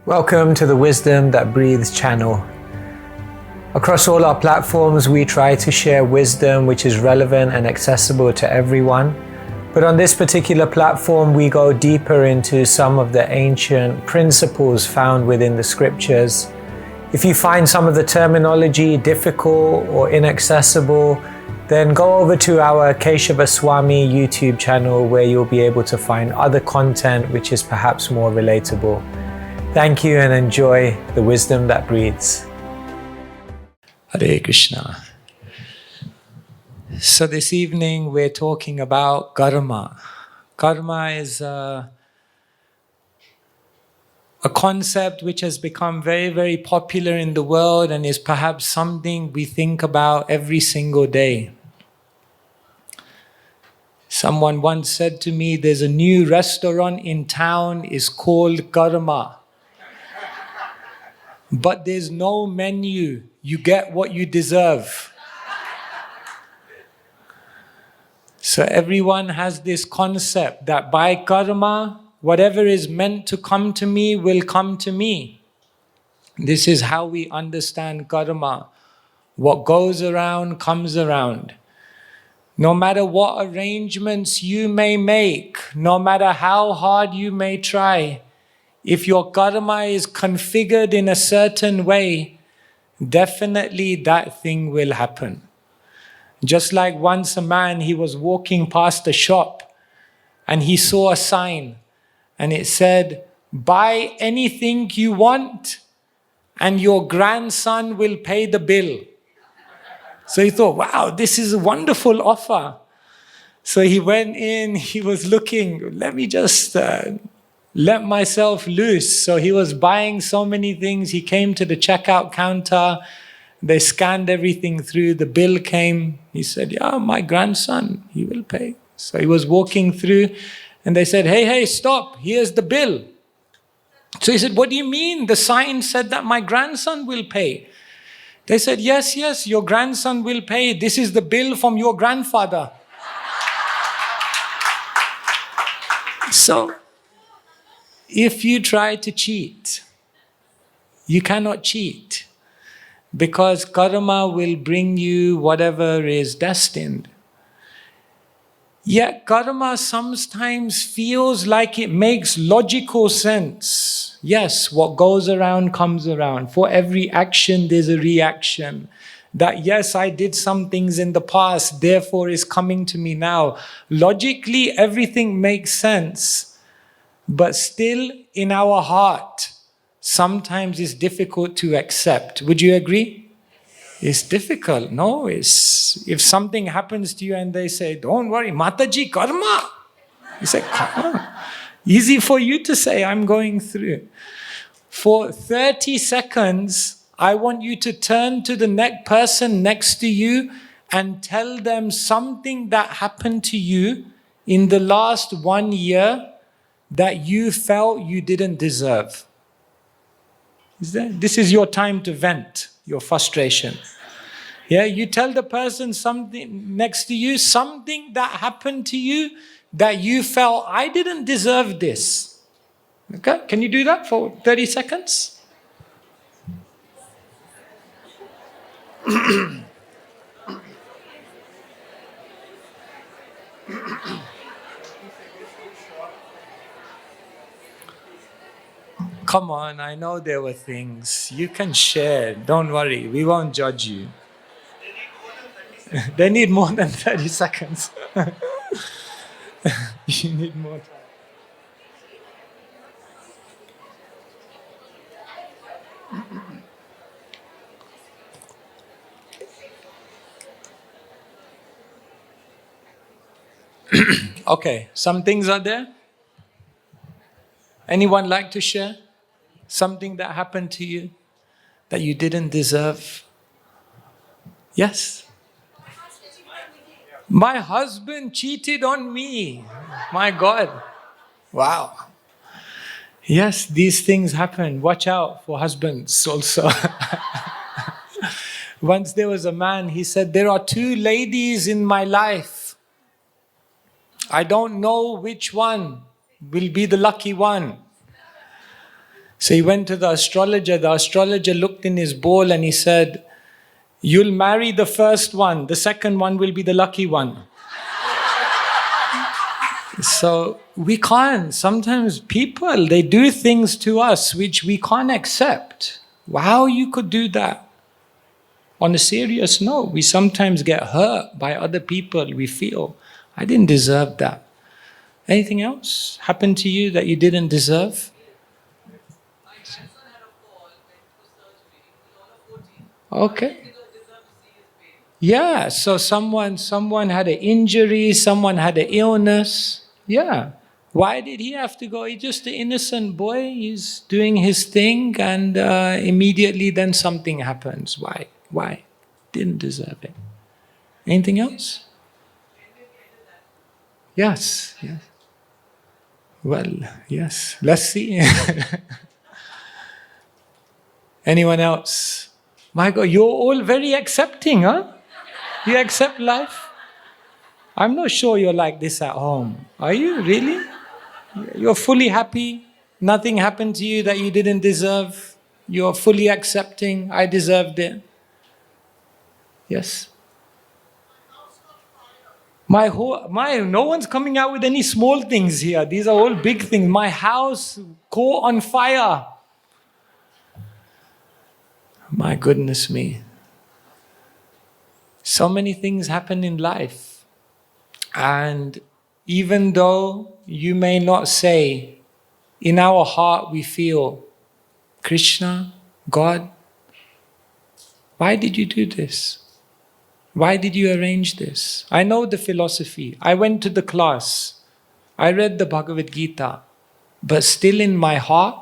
Welcome to the Wisdom That Breathes channel. Across all our platforms, we try to share wisdom which is relevant and accessible to everyone. But on this particular platform, we go deeper into some of the ancient principles found within the scriptures. If you find some of the terminology difficult or inaccessible, then go over to our Keshava Swami YouTube channel where you'll be able to find other content which is perhaps more relatable. Thank you and enjoy the wisdom that breathes. Hare Krishna. So this evening we're talking about karma. Karma is a concept which has become very, very popular in the world and is perhaps something we think about every single day. Someone once said to me, there's a new restaurant in town, it's called Karma. But there's no menu. You get what you deserve. So everyone has this concept that by karma, whatever is meant to come to me will come to me. This is how we understand karma. What goes around comes around. No matter what arrangements you may make, no matter how hard you may try, if your karma is configured in a certain way, definitely that thing will happen. Just like once a man, he was walking past a shop and he saw a sign and it said, buy anything you want and your grandson will pay the bill. So he thought, wow, this is a wonderful offer. So he went in, he was looking, let me just let myself loose. So he was buying so many things. He came to the checkout counter. They scanned everything through. The bill came. He said, yeah, my grandson, he will pay. So he was walking through and they said, hey, stop. Here's the bill. So he said, what do you mean? The sign said that my grandson will pay. They said, yes, your grandson will pay. This is the bill from your grandfather. So, if you try to cheat, you cannot cheat because karma will bring you whatever is destined. Yet karma sometimes feels like it makes logical sense. Yes, what goes around comes around. For every action, there's a reaction. That yes, I did some things in the past, therefore is coming to me now. Logically, everything makes sense. But still, in our heart, sometimes it's difficult to accept. Would you agree? It's difficult. No, if something happens to you and they say, don't worry, Mataji, karma. You say, karma. Easy for you to say, I'm going through. For 30 seconds, I want you to turn to the next person next to you and tell them something that happened to you in the last 1 year that you felt you didn't deserve. This is your time to vent your frustration. Yeah, you tell the person something next to you, something that happened to you that you felt, I didn't deserve this. Okay, can you do that for 30 seconds? Come on, I know there were things. You can share. Don't worry. We won't judge you. They need more than 30 seconds. You need more time. Okay, some things are there. Anyone like to share? Something that happened to you that you didn't deserve? Yes? My husband cheated on me. My God. Wow. Yes, these things happen. Watch out for husbands also. Once there was a man, he said, there are 2 ladies in my life. I don't know which one will be the lucky one. So he went to the astrologer. The astrologer looked in his ball and he said, "You'll marry the first one. The second one will be the lucky one." So we can't. Sometimes people, they do things to us which we can't accept. How you could do that? On a serious note, we sometimes get hurt by other people. We feel, I didn't deserve that. Anything else happened to you that you didn't deserve? My grandson had a fall, went for surgery. He was all of 14. Okay. He don't deserve to see his pain. Yeah, so someone had an injury, someone had an illness. Yeah. Why did he have to go? He's just an innocent boy. He's doing his thing and immediately then something happens. Why? Why? Didn't deserve it. Anything else? Yes, yes. Well, yes. Let's see. Anyone else? My God, you're all very accepting, huh? You accept life? I'm not sure you're like this at home. Are you really? You're fully happy? Nothing happened to you that you didn't deserve? You're fully accepting, I deserved it? Yes? No one's coming out with any small things here. These are all big things. My house caught on fire. My goodness me. So many things happen in life. And even though you may not say, in our heart we feel, Krishna, God, why did you do this? Why did you arrange this? I know the philosophy. I went to the class. I read the Bhagavad Gita. But still in my heart,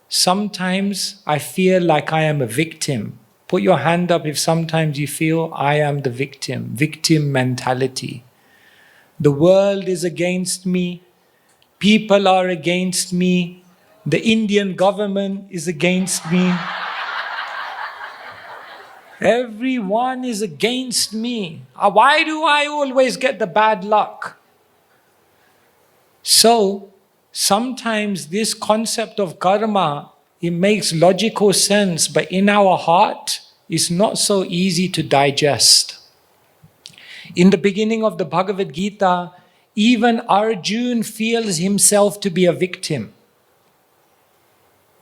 sometimes I feel like I am a victim. Put your hand up if sometimes you feel I am the victim. Victim mentality. The world is against me. People are against me. The Indian government is against me. Everyone is against me. Why do I always get the bad luck? So, sometimes this concept of karma, it makes logical sense, but in our heart, it's not so easy to digest. In the beginning of the Bhagavad Gita, even Arjuna feels himself to be a victim.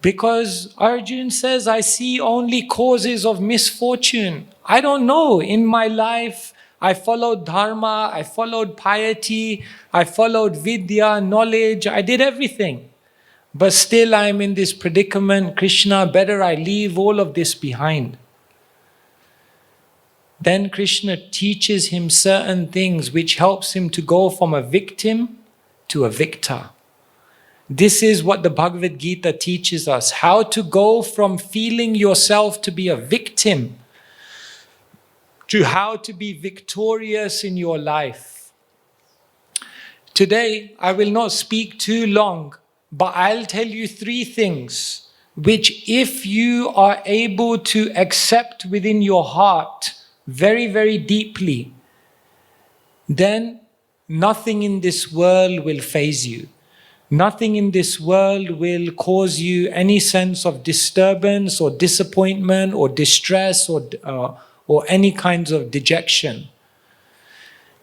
Because Arjuna says, I see only causes of misfortune. I don't know. In my life, I followed dharma, I followed piety, I followed vidya, knowledge, I did everything. But still I'm in this predicament. Krishna, better I leave all of this behind. Then Krishna teaches him certain things which helps him to go from a victim to a victor. This is what the Bhagavad Gita teaches us, how to go from feeling yourself to be a victim to how to be victorious in your life. Today, I will not speak too long, but I'll tell you 3 things which if you are able to accept within your heart very, very deeply, then nothing in this world will faze you. Nothing in this world will cause you any sense of disturbance or disappointment or distress or any kinds of dejection.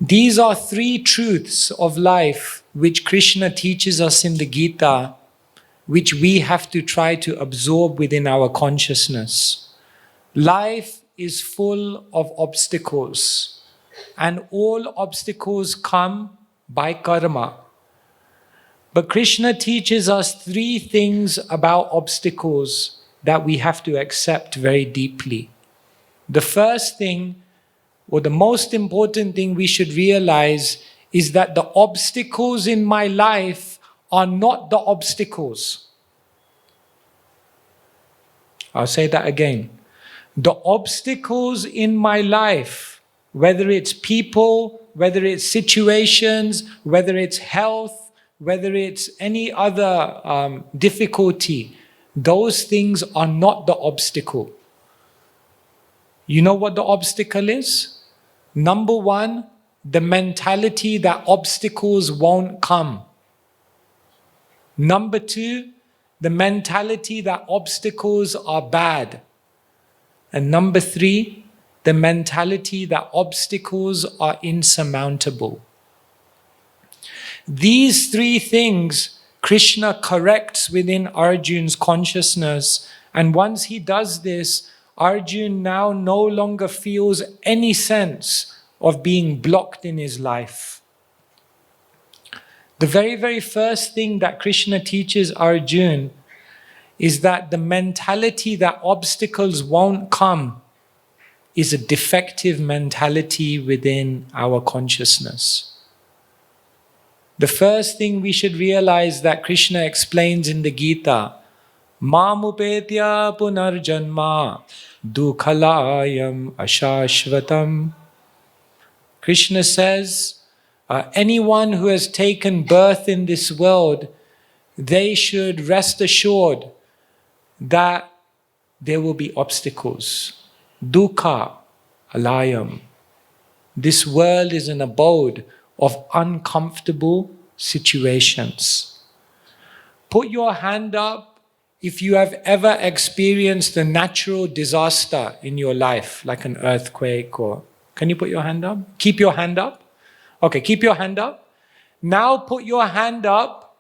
These are 3 truths of life which Krishna teaches us in the Gita, which we have to try to absorb within our consciousness. Life is full of obstacles, and all obstacles come by karma. But Krishna teaches us 3 things about obstacles that we have to accept very deeply. The first thing, or the most important thing we should realize, is that the obstacles in my life are not the obstacles. I'll say that again. The obstacles in my life, whether it's people, whether it's situations, whether it's health, whether it's any other difficulty, those things are not the obstacle. You know what the obstacle is? Number 1, the mentality that obstacles won't come. Number 2, the mentality that obstacles are bad. And number 3, the mentality that obstacles are insurmountable. These 3 things Krishna corrects within Arjun's consciousness. And once he does this, Arjun now no longer feels any sense of being blocked in his life. The very, very first thing that Krishna teaches Arjun is that the mentality that obstacles won't come is a defective mentality within our consciousness. The first thing we should realize that Krishna explains in the Gita, Mamupetya punarjanma dukhalayam ashashvatam. Krishna says, anyone who has taken birth in this world, they should rest assured that there will be obstacles. Dukkha alayam. This world is an abode of uncomfortable situations. Put your hand up if you have ever experienced a natural disaster in your life, like an earthquake or... Can you put your hand up? Keep your hand up. Okay, keep your hand up. Now put your hand up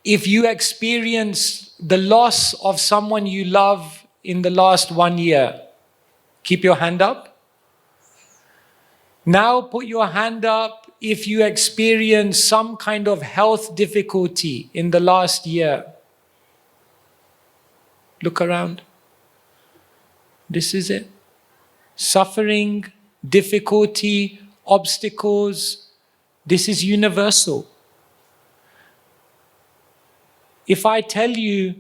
if you experience the loss of someone you love in the last 1 year. Keep your hand up. Now put your hand up if you experience some kind of health difficulty in the last year. Look around. This is it. Suffering, difficulty, obstacles. This is universal. If I tell you,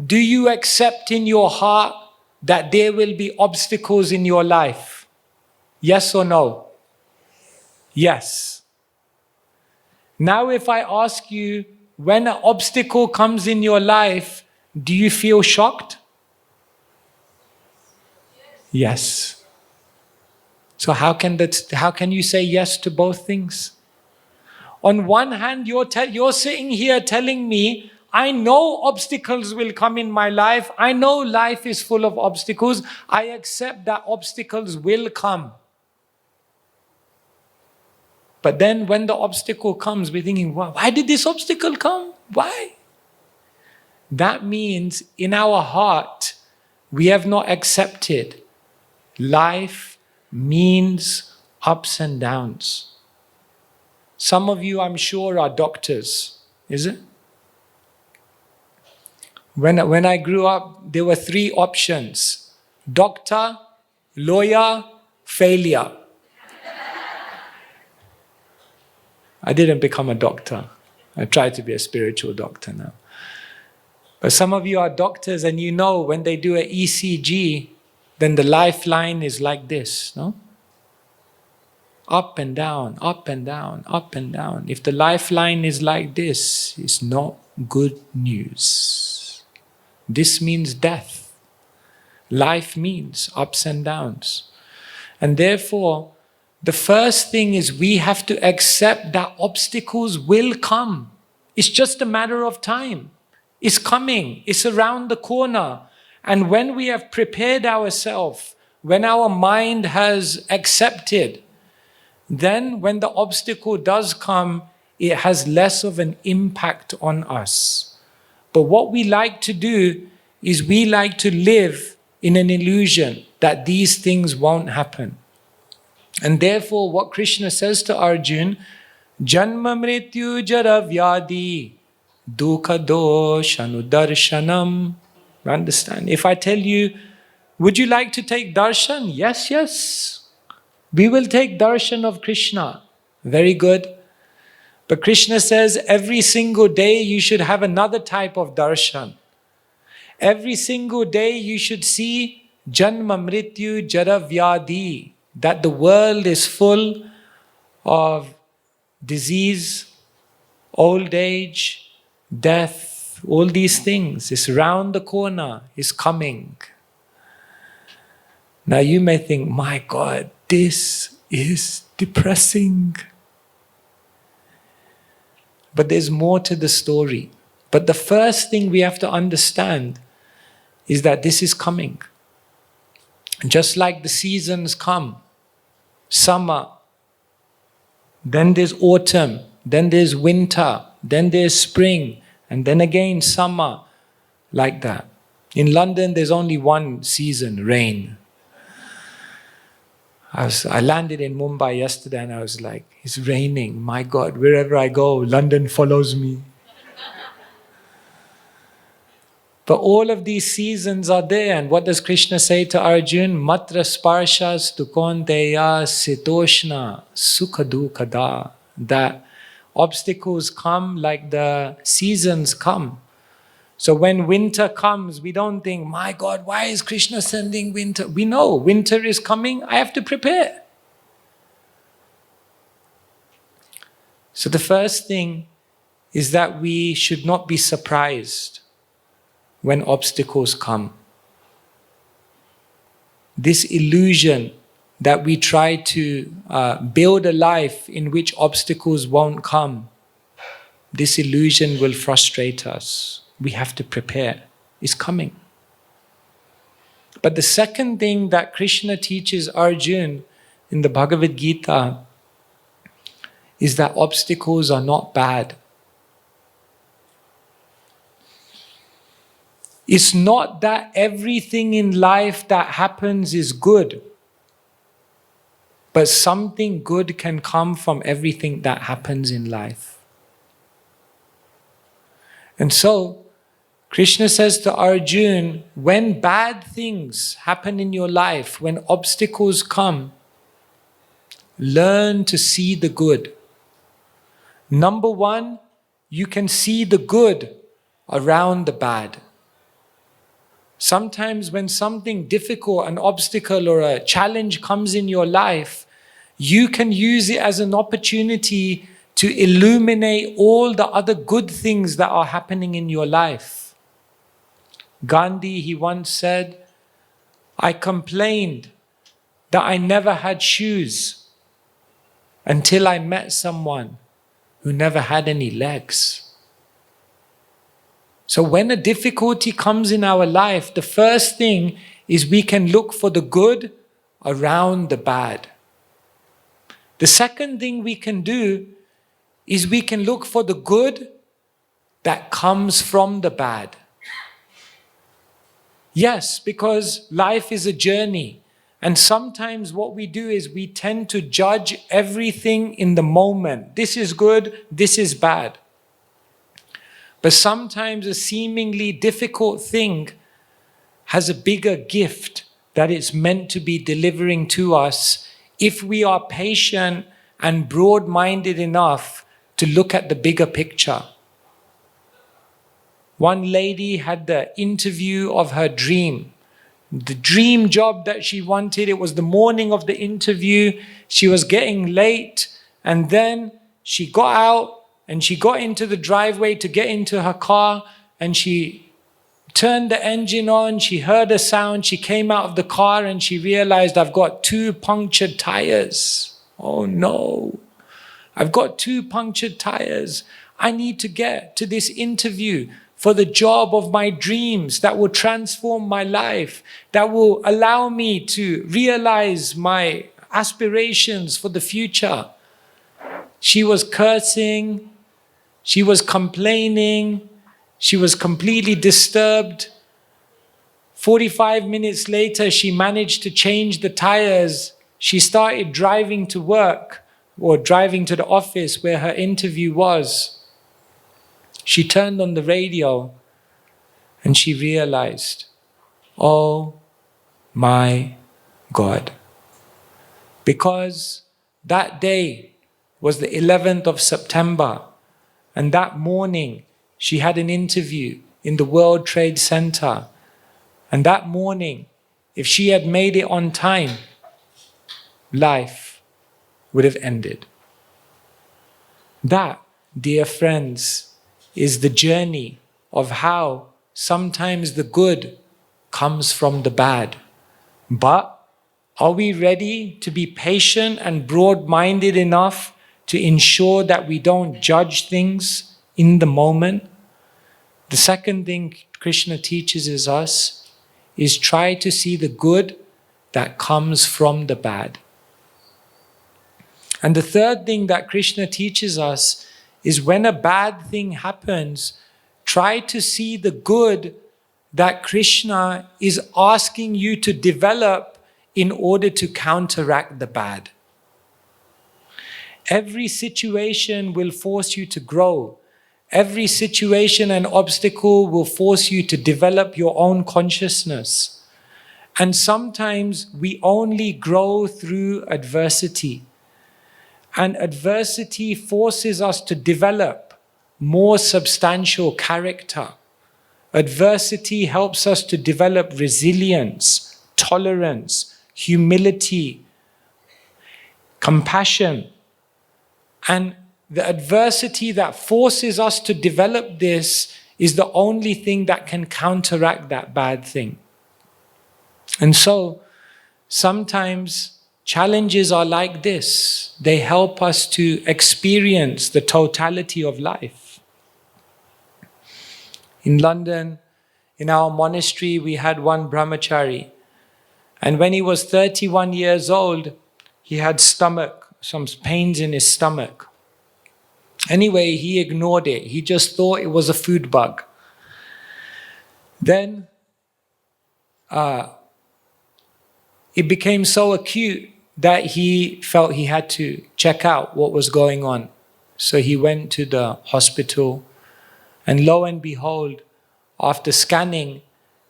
do you accept in your heart that there will be obstacles in your life? Yes or no? Yes. Now if I ask you, when an obstacle comes in your life, do you feel shocked? Yes. So how can you say yes to both things? On one hand, you're sitting here telling me, I know obstacles will come in my life. I know life is full of obstacles. I accept that obstacles will come. But then when the obstacle comes, we're thinking, why did this obstacle come? Why? That means in our heart, we have not accepted life means ups and downs. Some of you, I'm sure, are doctors, is it? When I grew up, there were 3 options: doctor, lawyer, failure. I didn't become a doctor. I try to be a spiritual doctor now. But some of you are doctors and you know when they do an ECG, then the lifeline is like this, no? Up and down, up and down, up and down. If the lifeline is like this, it's not good news. This means death. Life means ups and downs. And therefore, the first thing is we have to accept that obstacles will come. It's just a matter of time. It's coming. It's around the corner. And when we have prepared ourselves, when our mind has accepted, then when the obstacle does come, it has less of an impact on us. But what we like to do is we like to live in an illusion that these things won't happen. And therefore, what Krishna says to Arjun, Janma mrityu jara vyadi dukha doshanu darshanam. Understand? If I tell you, would you like to take darshan? Yes, yes. We will take darshan of Krishna. Very good. But Krishna says every single day you should have another type of darshan. Every single day you should see Janma mrityu jara vyadi, that the world is full of disease, old age, death, all these things. It's around the corner, it's coming. Now you may think, my God, this is depressing. But there's more to the story. But the first thing we have to understand is that this is coming. Just like the seasons come, summer, then there's autumn, then there's winter, then there's spring, and then again summer, like that. In London, there's only one season, rain. I landed in Mumbai yesterday and I was like, it's raining. My God, wherever I go, London follows me. But all of these seasons are there. And what does Krishna say to Arjun? Matra sparshas tu konteya sitoshna sukhadukada. That obstacles come like the seasons come. So when winter comes, we don't think, my God, why is Krishna sending winter? We know winter is coming, I have to prepare. So the first thing is that we should not be surprised when obstacles come. This illusion that we try to build a life in which obstacles won't come, this illusion will frustrate us. We have to prepare. It's coming. But the second thing that Krishna teaches Arjun in the Bhagavad Gita is that obstacles are not bad. It's not that everything in life that happens is good, but something good can come from everything that happens in life. And so, Krishna says to Arjun, when bad things happen in your life, when obstacles come, learn to see the good. Number one, you can see the good around the bad. Sometimes when something difficult, an obstacle or a challenge comes in your life, you can use it as an opportunity to illuminate all the other good things that are happening in your life. Gandhi, he once said, I complained that I never had shoes until I met someone who never had any legs. So when a difficulty comes in our life, the first thing is we can look for the good around the bad. The second thing we can do is we can look for the good that comes from the bad. Yes, because life is a journey. And sometimes what we do is we tend to judge everything in the moment. This is good, this is bad. But sometimes a seemingly difficult thing has a bigger gift that it's meant to be delivering to us if we are patient and broad-minded enough to look at the bigger picture. One lady had the interview of her dream. The dream job that she wanted, it was the morning of the interview. She was getting late and then she got out and she got into the driveway to get into her car and she turned the engine on. She heard a sound. She came out of the car and she realized, I've got 2 punctured tires. Oh no, I've got 2 punctured tires. I need to get to this interview for the job of my dreams that will transform my life, that will allow me to realize my aspirations for the future. She was cursing, she was complaining, she was completely disturbed. 45 minutes later, she managed to change the tires. She started driving to work or driving to the office where her interview was. She turned on the radio and she realized, oh my God. Because that day was the 11th of September and that morning she had an interview in the World Trade Center. And that morning, if she had made it on time, life would have ended. That, dear friends, is the journey of how sometimes the good comes from the bad. But are we ready to be patient and broad-minded enough to ensure that we don't judge things in the moment? The second thing Krishna teaches us is try to see the good that comes from the bad. And the third thing that Krishna teaches us is when a bad thing happens, try to see the good that Krishna is asking you to develop in order to counteract the bad. Every situation will force you to grow. Every situation and obstacle will force you to develop your own consciousness. And sometimes we only grow through adversity. And adversity forces us to develop more substantial character. Adversity helps us to develop resilience, tolerance, humility, compassion. And the adversity that forces us to develop this is the only thing that can counteract that bad thing. And so, sometimes challenges are like this. They help us to experience the totality of life. In London, in our monastery, we had one brahmachari. And when he was 31 years old, he had some pains in his stomach. Anyway, he ignored it. He just thought it was a food bug. Then it became so acute that he felt he had to check out what was going on. So he went to the hospital, and lo and behold, after scanning,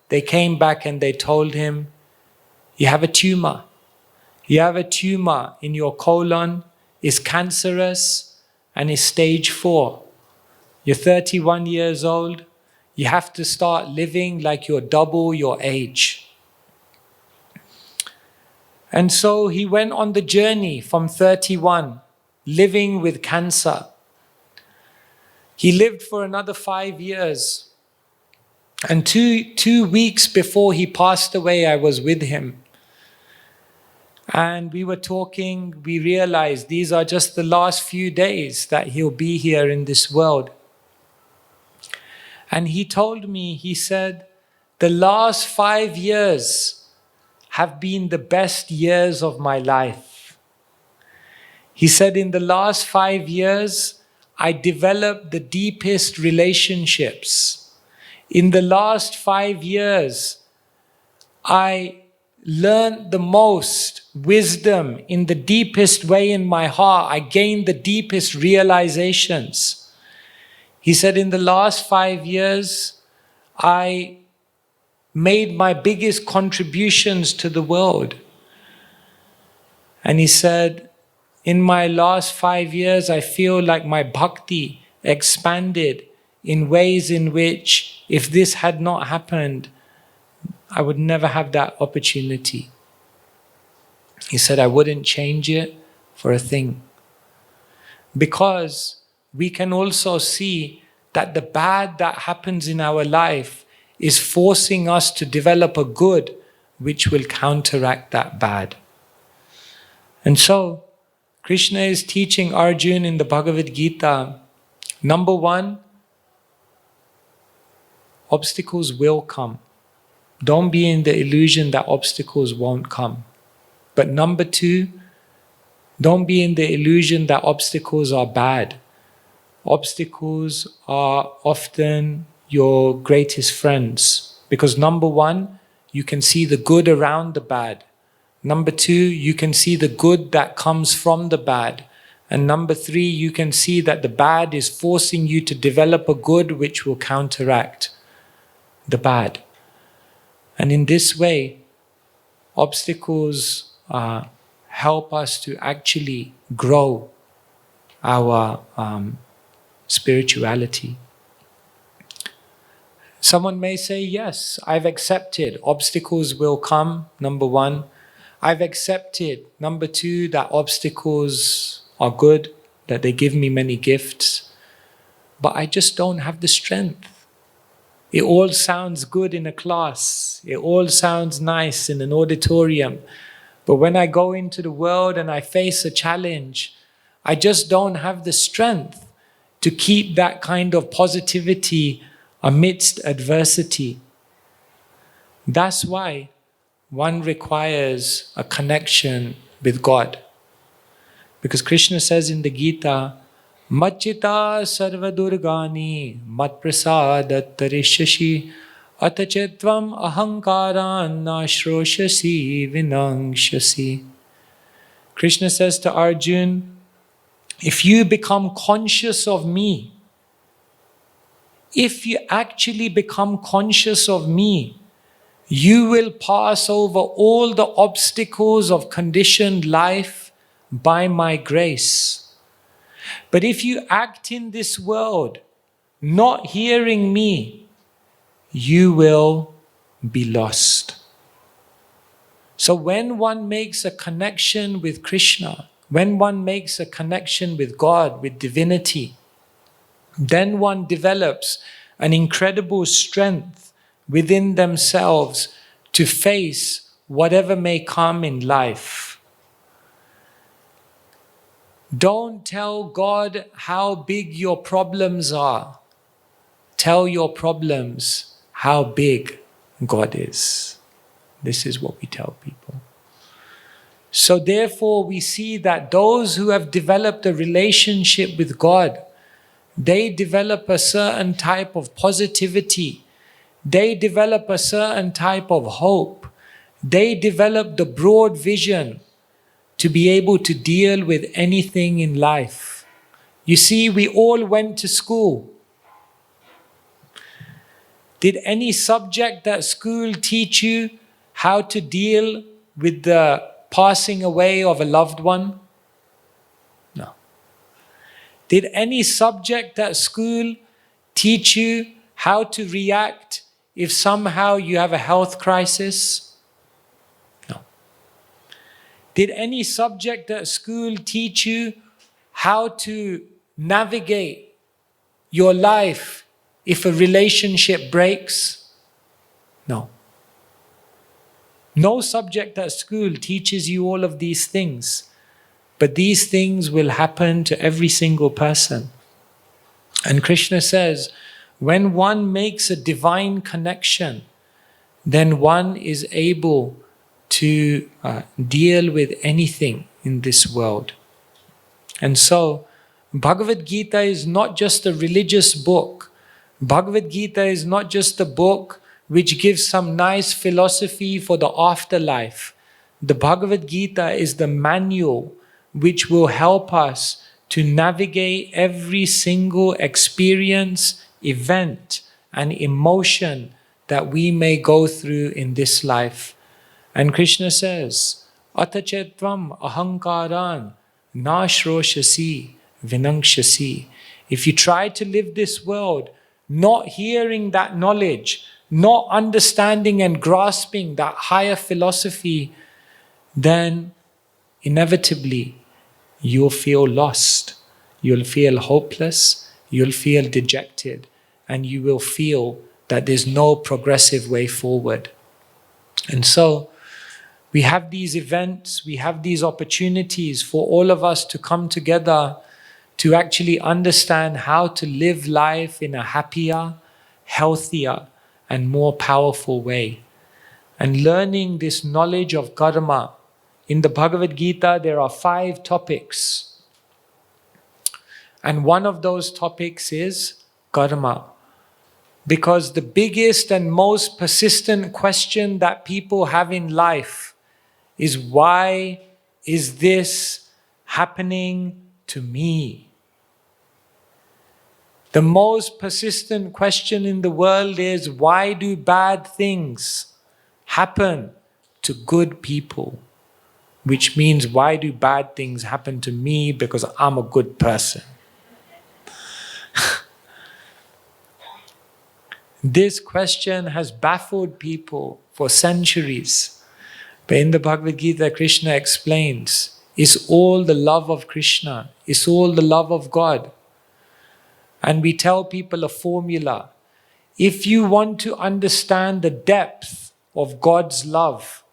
they came back and they told him, "You have a tumor. You have a tumor in your colon, it's cancerous, and it's stage 4. You're 31 years old. You have to start living like you're double your age." And so he went on the journey from 31, living with cancer. He lived for another 5 years. And two weeks before he passed away, I was with him. And we were talking, we realized these are just the last few days that he'll be here in this world. And he told me, he said, the last 5 years have been the best years of my life. He said, in the last 5 years, I developed the deepest relationships. In the last 5 years, I learned the most wisdom in the deepest way in my heart. I gained the deepest realizations. He said, in the last 5 years, I made my biggest contributions to the world. And he said, in my last 5 years, I feel like my bhakti expanded in ways in which, if this had not happened, I would never have that opportunity. He said, I wouldn't change it for a thing. Because we can also see that the bad that happens in our life is forcing us to develop a good which will counteract that bad. And so, Krishna is teaching Arjuna in the Bhagavad Gita, number 1, obstacles will come. Don't be in the illusion that obstacles won't come. But number 2, don't be in the illusion that obstacles are bad. Obstacles are often your greatest friends. Because number 1, you can see the good around the bad. Number 2, you can see the good that comes from the bad. And number 3, you can see that the bad is forcing you to develop a good which will counteract the bad. And in this way, obstacles help us to actually grow our spirituality. Someone may say, yes, I've accepted obstacles will come, number 1. I've accepted, number 2, that obstacles are good, that they give me many gifts, but I just don't have the strength. It all sounds good in a class. It all sounds nice in an auditorium. But when I go into the world and I face a challenge, I just don't have the strength to keep that kind of positivity amidst adversity. That's why one requires a connection with God. Because Krishna says in the Gita, Machita sarvadurgani matprasadat tarishashi atachetvam ahankaran nashroshasi vinangshasi. Krishna says to Arjun, if you become conscious of me, if you actually become conscious of me, you will pass over all the obstacles of conditioned life by my grace. But if you act in this world, not hearing me, you will be lost. So when one makes a connection with Krishna, when one makes a connection with God, with divinity, then one develops an incredible strength within themselves to face whatever may come in life. Don't tell God how big your problems are. Tell your problems how big God is. This is what we tell people. So therefore we see that those who have developed a relationship with God, they develop a certain type of positivity. They develop a certain type of hope. They develop the broad vision to be able to deal with anything in life. You see, we all went to school. Did any subject at school teach you how to deal with the passing away of a loved one? No. Did any subject at school teach you how to react if somehow you have a health crisis? No. Did any subject at school teach you how to navigate your life if a relationship breaks? No. No subject at school teaches you all of these things. But these things will happen to every single person. And Krishna says, when one makes a divine connection, then one is able to deal with anything in this world. And so, Bhagavad Gita is not just a religious book. Bhagavad Gita is not just a book which gives some nice philosophy for the afterlife. The Bhagavad Gita is the manual which will help us to navigate every single experience, event, and emotion that we may go through in this life. And Krishna says, Atachetvam ahankaran nashroshasi vinangshasi. If you try to live this world, not hearing that knowledge, not understanding and grasping that higher philosophy, then inevitably you'll feel lost, you'll feel hopeless, you'll feel dejected, and you will feel that there's no progressive way forward. And so, we have these events, we have these opportunities for all of us to come together to actually understand how to live life in a happier, healthier, and more powerful way. And learning this knowledge of karma. In the Bhagavad Gita, there are 5 topics. And one of those topics is karma. Because the biggest and most persistent question that people have in life is, why is this happening to me? The most persistent question in the world is, why do bad things happen to good people? Which means, why do bad things happen to me because I'm a good person? This question has baffled people for centuries. But in the Bhagavad Gita, Krishna explains, it's all the love of Krishna, it's all the love of God. And we tell people a formula. If you want to understand the depth of God's love,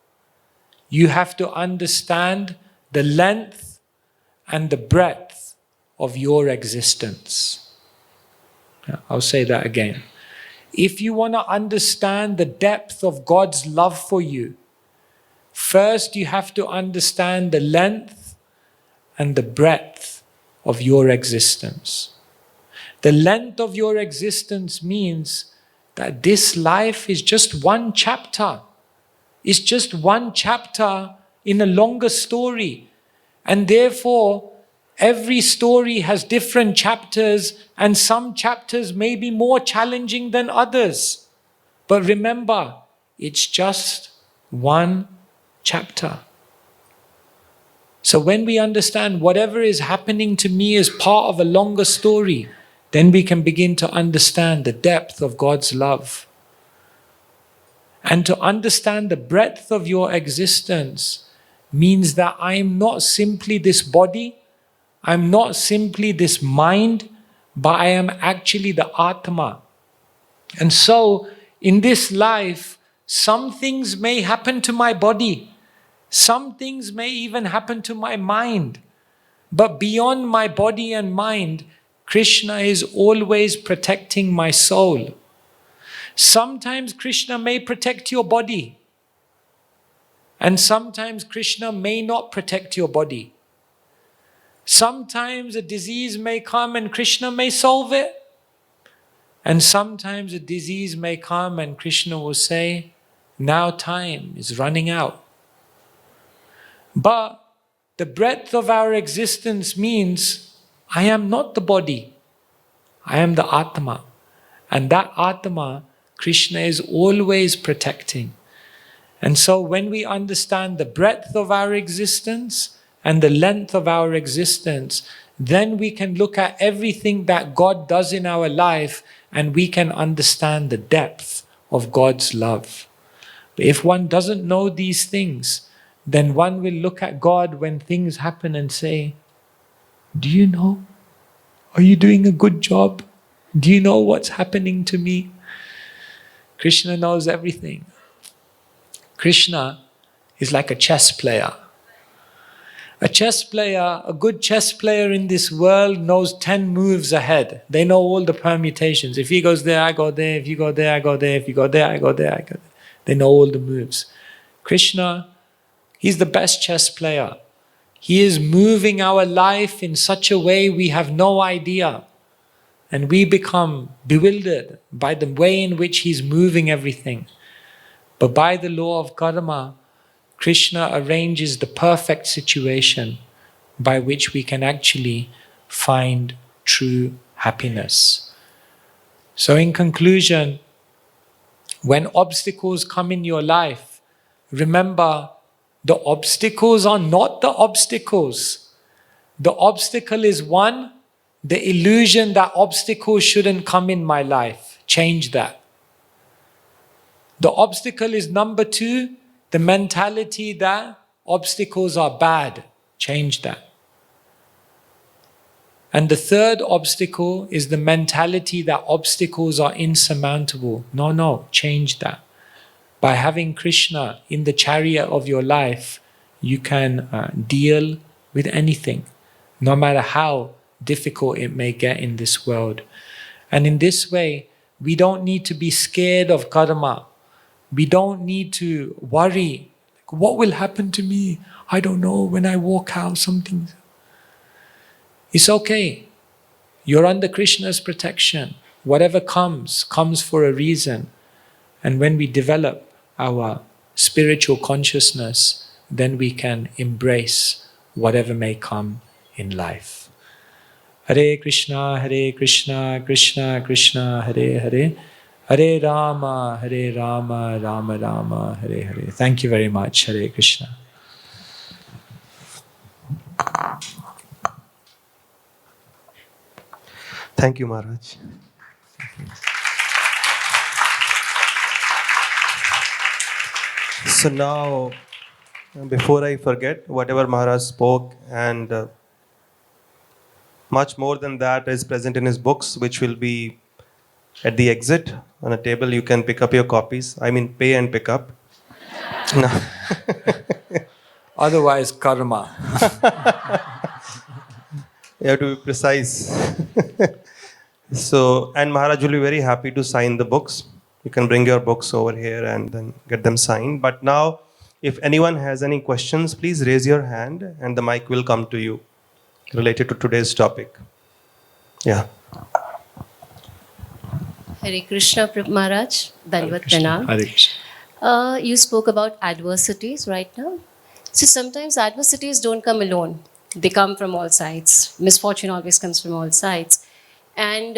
you have to understand the length and the breadth of your existence. I'll say that again. If you want to understand the depth of God's love for you, first you have to understand the length and the breadth of your existence. The length of your existence means that this life is just one chapter. It's just one chapter in a longer story. And therefore, every story has different chapters, and some chapters may be more challenging than others. But remember, it's just one chapter. So when we understand whatever is happening to me is part of a longer story, then we can begin to understand the depth of God's love. And to understand the breadth of your existence means that I am not simply this body, I'm not simply this mind, but I am actually the Atma. And so, in this life, some things may happen to my body, some things may even happen to my mind. But beyond my body and mind, Krishna is always protecting my soul. Sometimes Krishna may protect your body, and sometimes Krishna may not protect your body. Sometimes a disease may come and Krishna may solve it. And sometimes a disease may come and Krishna will say, now time is running out. But the breadth of our existence means I am not the body. I am the Atma. And that Atma, Krishna is always protecting. And so when we understand the breadth of our existence and the length of our existence, then we can look at everything that God does in our life and we can understand the depth of God's love. But if one doesn't know these things, then one will look at God when things happen and say, do you know? Are you doing a good job? Do you know what's happening to me? Krishna knows everything. Krishna is like a chess player. A chess player, a good chess player in this world knows 10 moves ahead. They know all the permutations. If he goes there, I go there. If you go there, I go there. If you go there, I go there. I go there. They know all the moves. Krishna, he's the best chess player. He is moving our life in such a way we have no idea. And we become bewildered by the way in which he's moving everything. But by the law of karma, Krishna arranges the perfect situation by which we can actually find true happiness. So in conclusion, when obstacles come in your life, remember the obstacles are not the obstacles. The obstacle is one, the illusion that obstacles shouldn't come in my life. Change that. The obstacle is number two, the mentality that obstacles are bad. Change that. And the third obstacle is the mentality that obstacles are insurmountable. No, change that. By having Krishna in the chariot of your life, you can deal with anything, no matter how difficult it may get in this world. And in this way, we don't need to be scared of karma. We don't need to worry. What will happen to me? I don't know. When I walk out, something. It's okay. You're under Krishna's protection. Whatever comes for a reason. And when we develop our spiritual consciousness, then we can embrace whatever may come in life. Hare Krishna, Krishna Krishna, Hare Hare. Hare Rama, Rama Rama, Hare Hare. Thank you very much. Hare Krishna. Thank you, Maharaj. So now, before I forget, whatever Maharaj spoke and much more than that is present in his books, which will be at the exit on a table. You can pick up your copies. I mean, pay and pick up. No. Otherwise, karma. You have to be precise. So, and Maharaj will be very happy to sign the books. You can bring your books over here and then get them signed. But now, if anyone has any questions, please raise your hand and the mic will come to you related to today's topic. Yeah. Hare Krishna, Maharaj. Dandavat Pranam. Hare Krishna. You spoke about adversities right now. So sometimes adversities don't come alone. They come from all sides. Misfortune always comes from all sides. And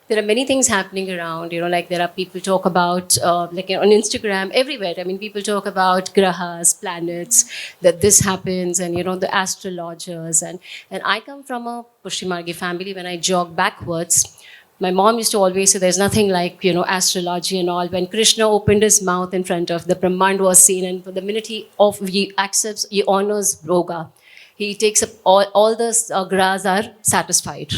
there are many things happening around, like there are people talk about, like on Instagram, everywhere. I mean, people talk about grahas, planets, that this happens, and, the astrologers. And I come from a Pushtimargi family. When I jog backwards, my mom used to always say there's nothing like, astrology and all. When Krishna opened his mouth in front of the Brahmand was seen, and the minute he accepts, he honors Yoga, he takes up all the grahas are satisfied.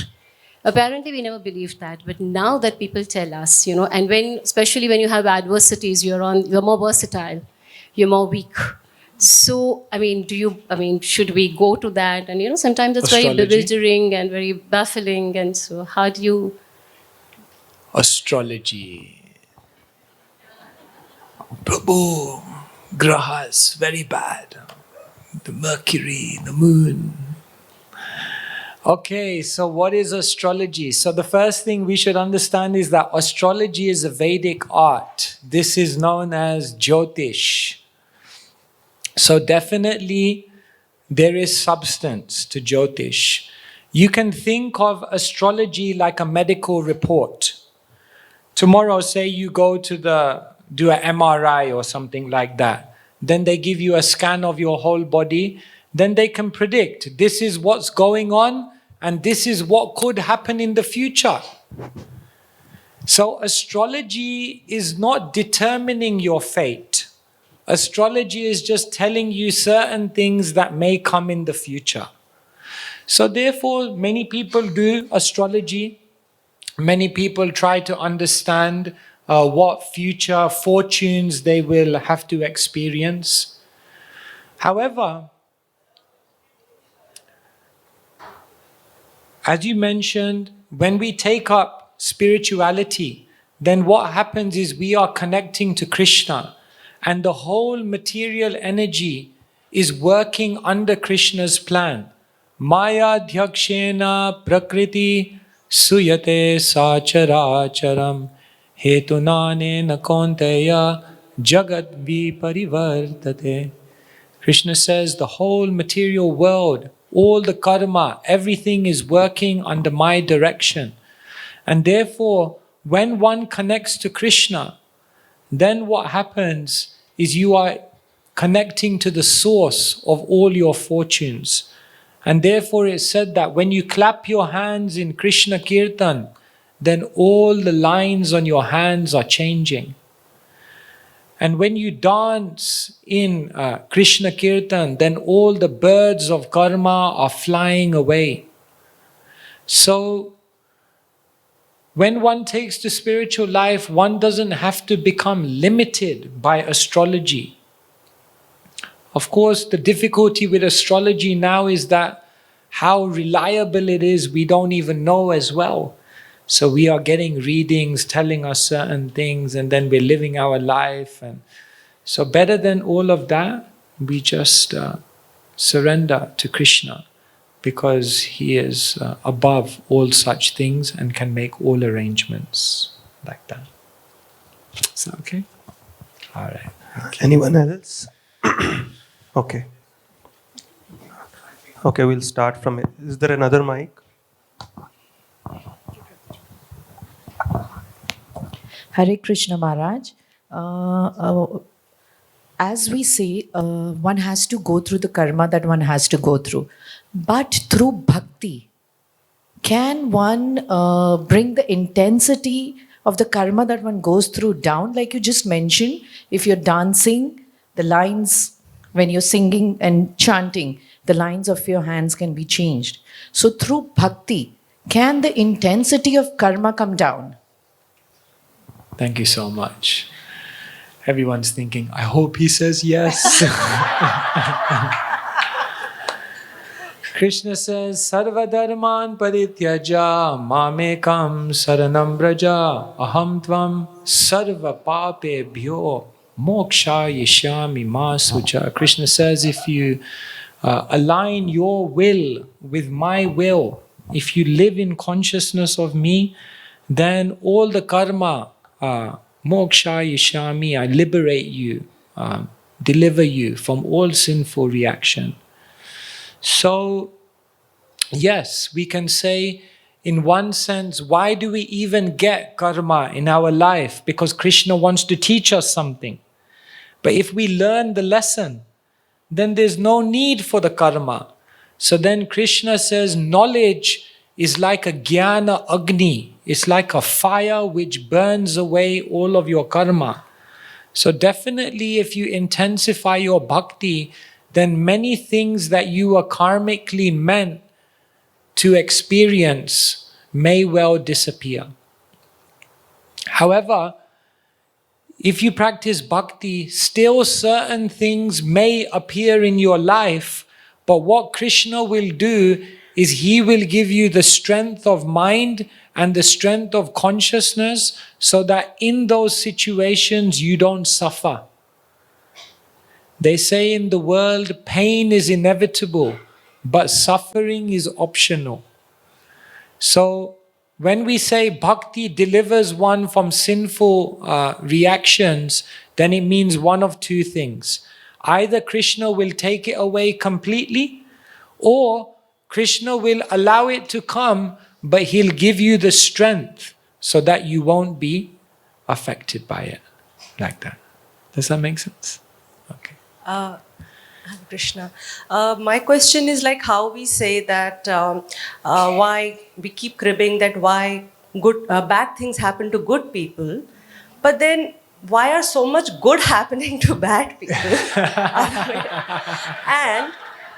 Apparently, we never believed that, but now that people tell us, and especially when you have adversities, you're more versatile, you're more weak. So, should we go to that? And sometimes it's very Astrology. bewildering and very baffling. And so, how do you? Astrology. Prabhu, grahas, very bad. The Mercury, the moon. Okay, so what is astrology? So the first thing we should understand is that astrology is a Vedic art. This is known as Jyotish. So definitely there is substance to Jyotish. You can think of astrology like a medical report. Tomorrow, say you go to do an MRI or something like that. Then they give you a scan of your whole body. Then they can predict this is what's going on and this is what could happen in the future. So astrology is not determining your fate. Astrology is just telling you certain things that may come in the future. So therefore, many people do astrology. Many people try to understand what future fortunes they will have to experience. However, as you mentioned, when we take up spirituality, then what happens is we are connecting to Krishna, and the whole material energy is working under Krishna's plan. Maya dhyakshena prakriti suyate sacharacharam hetunane nakonteya jagat viparivartate. Krishna says the whole material world, all the karma, everything is working under my direction. And therefore, when one connects to Krishna, then what happens is you are connecting to the source of all your fortunes. And therefore it's said that when you clap your hands in Krishna Kirtan, then all the lines on your hands are changing. And when you dance in Krishna Kirtan, then all the birds of karma are flying away. So, when one takes to spiritual life, one doesn't have to become limited by astrology. Of course, the difficulty with astrology now is that how reliable it is, we don't even know as well. So we are getting readings telling us certain things, and then we're living our life. And so better than all of that, we just surrender to Krishna, because He is above all such things and can make all arrangements like that. Is that okay? All right. Anyone else? Okay. Okay, we'll start from it. Is there another mic? Hare Krishna Maharaj. As we say, one has to go through the karma that one has to go through. But through bhakti, can one bring the intensity of the karma that one goes through down? Like you just mentioned, if you're dancing, the lines, when you're singing and chanting, the lines of your hands can be changed. So through bhakti, can the intensity of karma come down? Thank you so much. Everyone's thinking, I hope he says yes. Krishna says, Sarva dharman parityaja mamekam saranam braja aham tvam sarva papebhyo moksha yishyami ma sucha. Krishna says, if you align your will with my will, if you live in consciousness of me, then all the karma, moksha yishyami, I liberate you, deliver you from all sinful reaction. So, yes, we can say, in one sense, why do we even get karma in our life? Because Krishna wants to teach us something. But if we learn the lesson, then there's no need for the karma. So then Krishna says, knowledge is like a jnana agni. It's like a fire which burns away all of your karma. So definitely if you intensify your bhakti, then many things that you are karmically meant to experience may well disappear. However, if you practice bhakti, still certain things may appear in your life, but what Krishna will do is he will give you the strength of mind and the strength of consciousness so that in those situations you don't suffer. They say in the world, pain is inevitable, but suffering is optional. So, when we say bhakti delivers one from sinful reactions, then it means one of two things. Either Krishna will take it away completely, or Krishna will allow it to come, but he'll give you the strength so that you won't be affected by it. Like that. Does that make sense? Okay. Hare Krishna. My question is like how we say that why we keep cribbing that why bad things happen to good people, but then why are so much good happening to bad people?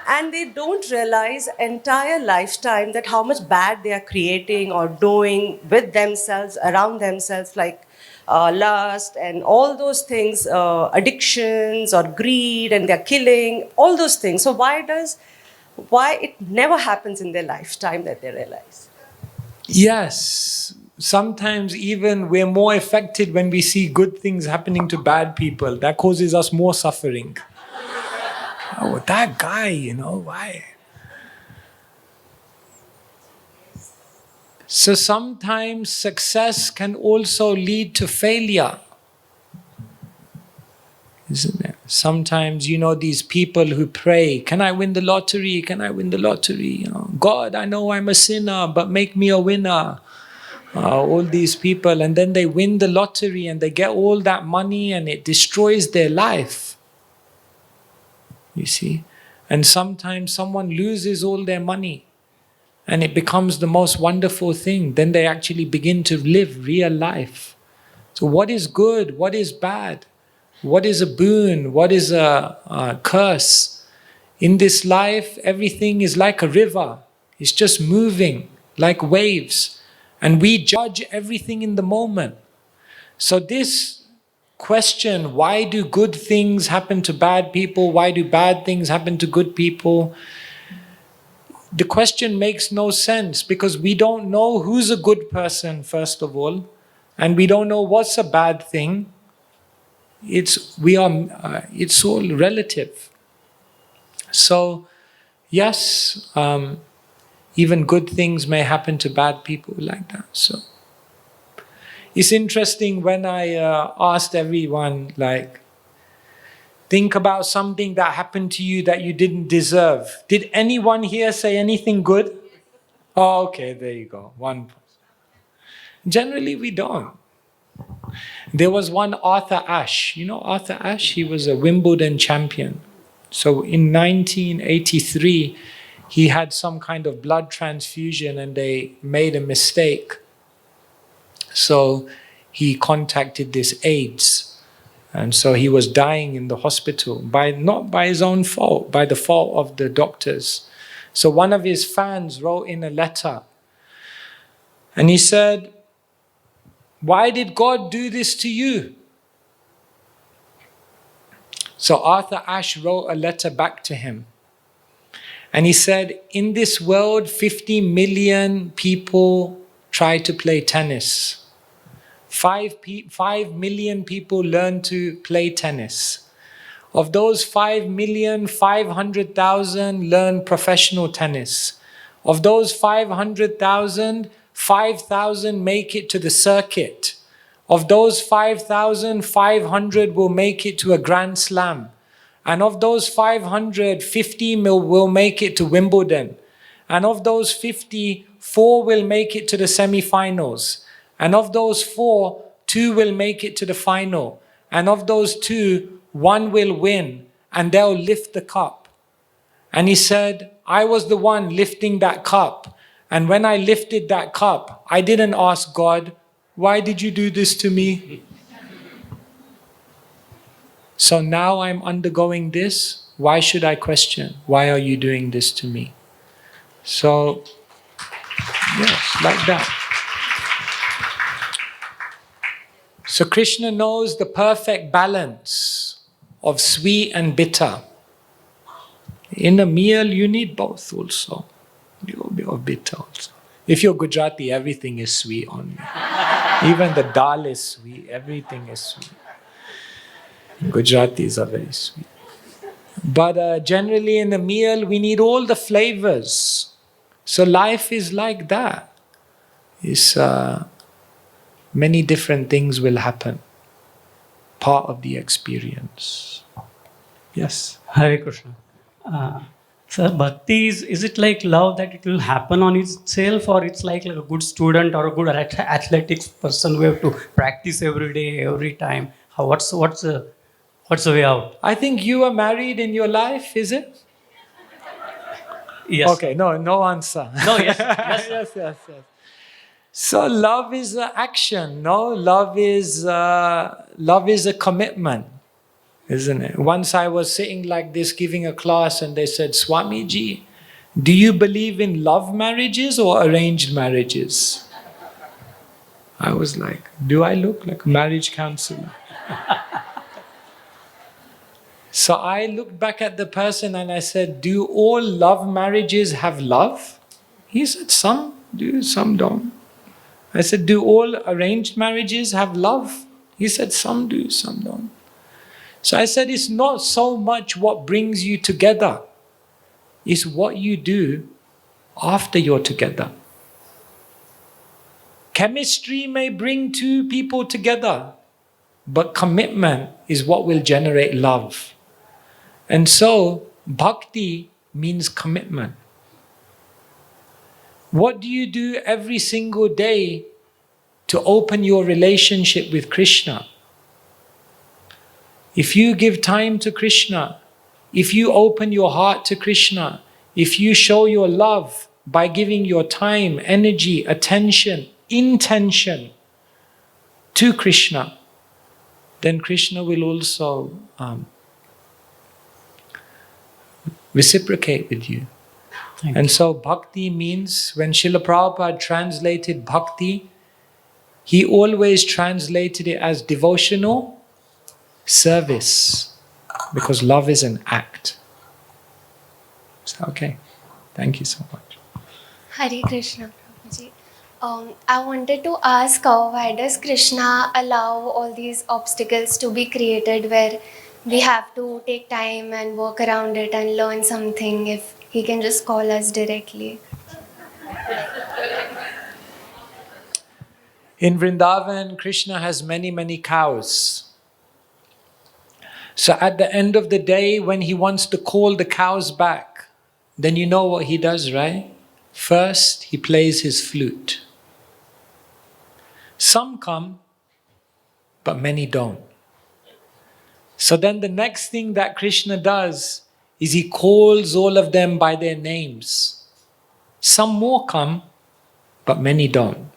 and they don't realize entire lifetime that how much bad they are creating or doing with themselves, around themselves, like lust and all those things, addictions or greed, and they're killing, all those things. So why it never happens in their lifetime that they realize? Yes. Sometimes even we're more affected when we see good things happening to bad people. That causes us more suffering. Oh, that guy, why? So sometimes success can also lead to failure, isn't it? Sometimes, these people who pray, can I win the lottery? Can I win the lottery? God, I know I'm a sinner, but make me a winner. All these people, and then they win the lottery and they get all that money and it destroys their life. You see? And sometimes someone loses all their money and it becomes the most wonderful thing. Then they actually begin to live real life. So what is good? What is bad? What is a boon? What is a curse? In this life, everything is like a river. It's just moving like waves. And we judge everything in the moment. So this question, why do good things happen to bad people? Why do bad things happen to good people? The question makes no sense because we don't know who's a good person, first of all, and we don't know what's a bad thing. It's all relative. So, yes, even good things may happen to bad people like that. So, it's interesting when I asked everyone, think about something that happened to you that you didn't deserve. Did anyone here say anything good? Oh, okay, there you go. One person. Generally, we don't. There was one Arthur Ashe. You know Arthur Ashe? He was a Wimbledon champion. So in 1983, he had some kind of blood transfusion and they made a mistake. So he contacted this AIDS. And so he was dying in the hospital, not by his own fault, by the fault of the doctors. So one of his fans wrote in a letter and he said, "Why did God do this to you?" So Arthur Ashe wrote a letter back to him. And he said, in this world, 50 million people try to play tennis. 5 million people learn to play tennis. Of those 5,500,000 learn professional tennis. Of those 500,000, 5,000 make it to the circuit. Of those 5,000, 500 will make it to a Grand Slam. And of those 500, 50 will make it to Wimbledon. And of those 50, 4 will make it to the semi-finals. And of those 4, 2 will make it to the final. And of those 2, 1 will win. And they'll lift the cup. And he said, I was the one lifting that cup. And when I lifted that cup, I didn't ask God, why did you do this to me? So now I'm undergoing this. Why should I question? Why are you doing this to me? So, yes, like that. So Krishna knows the perfect balance of sweet and bitter. In a meal, you need both also. You'll be of bitter also. If you're Gujarati, everything is sweet on me. Even the dal is sweet. Everything is sweet. Gujaratis are very sweet. But generally in a meal, we need all the flavors. So life is like that. Many different things will happen. Part of the experience. Yes. Hare Krishna. Sir, bhakti is it like love that it will happen on itself, or it's like a good student or a good athletics person who have to practice every day, every time? What's the way out? I think you are married in your life, is it? Yes. Okay, no answer. No, yes, yes, yes. So love is an action, no? Love is a commitment, isn't it? Once I was sitting like this giving a class and they said, Swamiji, do you believe in love marriages or arranged marriages? I was like, do I look like a marriage counselor? So I looked back at the person and I said, do all love marriages have love? He said, some do, some don't. I said, do all arranged marriages have love? He said, some do, some don't. So I said, it's not so much what brings you together. It's what you do after you're together. Chemistry may bring two people together, but commitment is what will generate love. And so, bhakti means commitment. What do you do every single day to open your relationship with Krishna? If you give time to Krishna, if you open your heart to Krishna, if you show your love by giving your time, energy, attention, intention to Krishna, then Krishna will also reciprocate with you. And so bhakti means, when Srila Prabhupada translated bhakti, he always translated it as devotional service, because love is an act. So, okay, thank you so much. Hare Krishna, Prabhuji. I wanted to ask, why does Krishna allow all these obstacles to be created where we have to take time and work around it and learn something if he can just call us directly? In Vrindavan, Krishna has many, many cows. So at the end of the day, when he wants to call the cows back, then you know what he does, right? First, he plays his flute. Some come, but many don't. So then the next thing that Krishna does is he calls all of them by their names. Some more come, but many don't.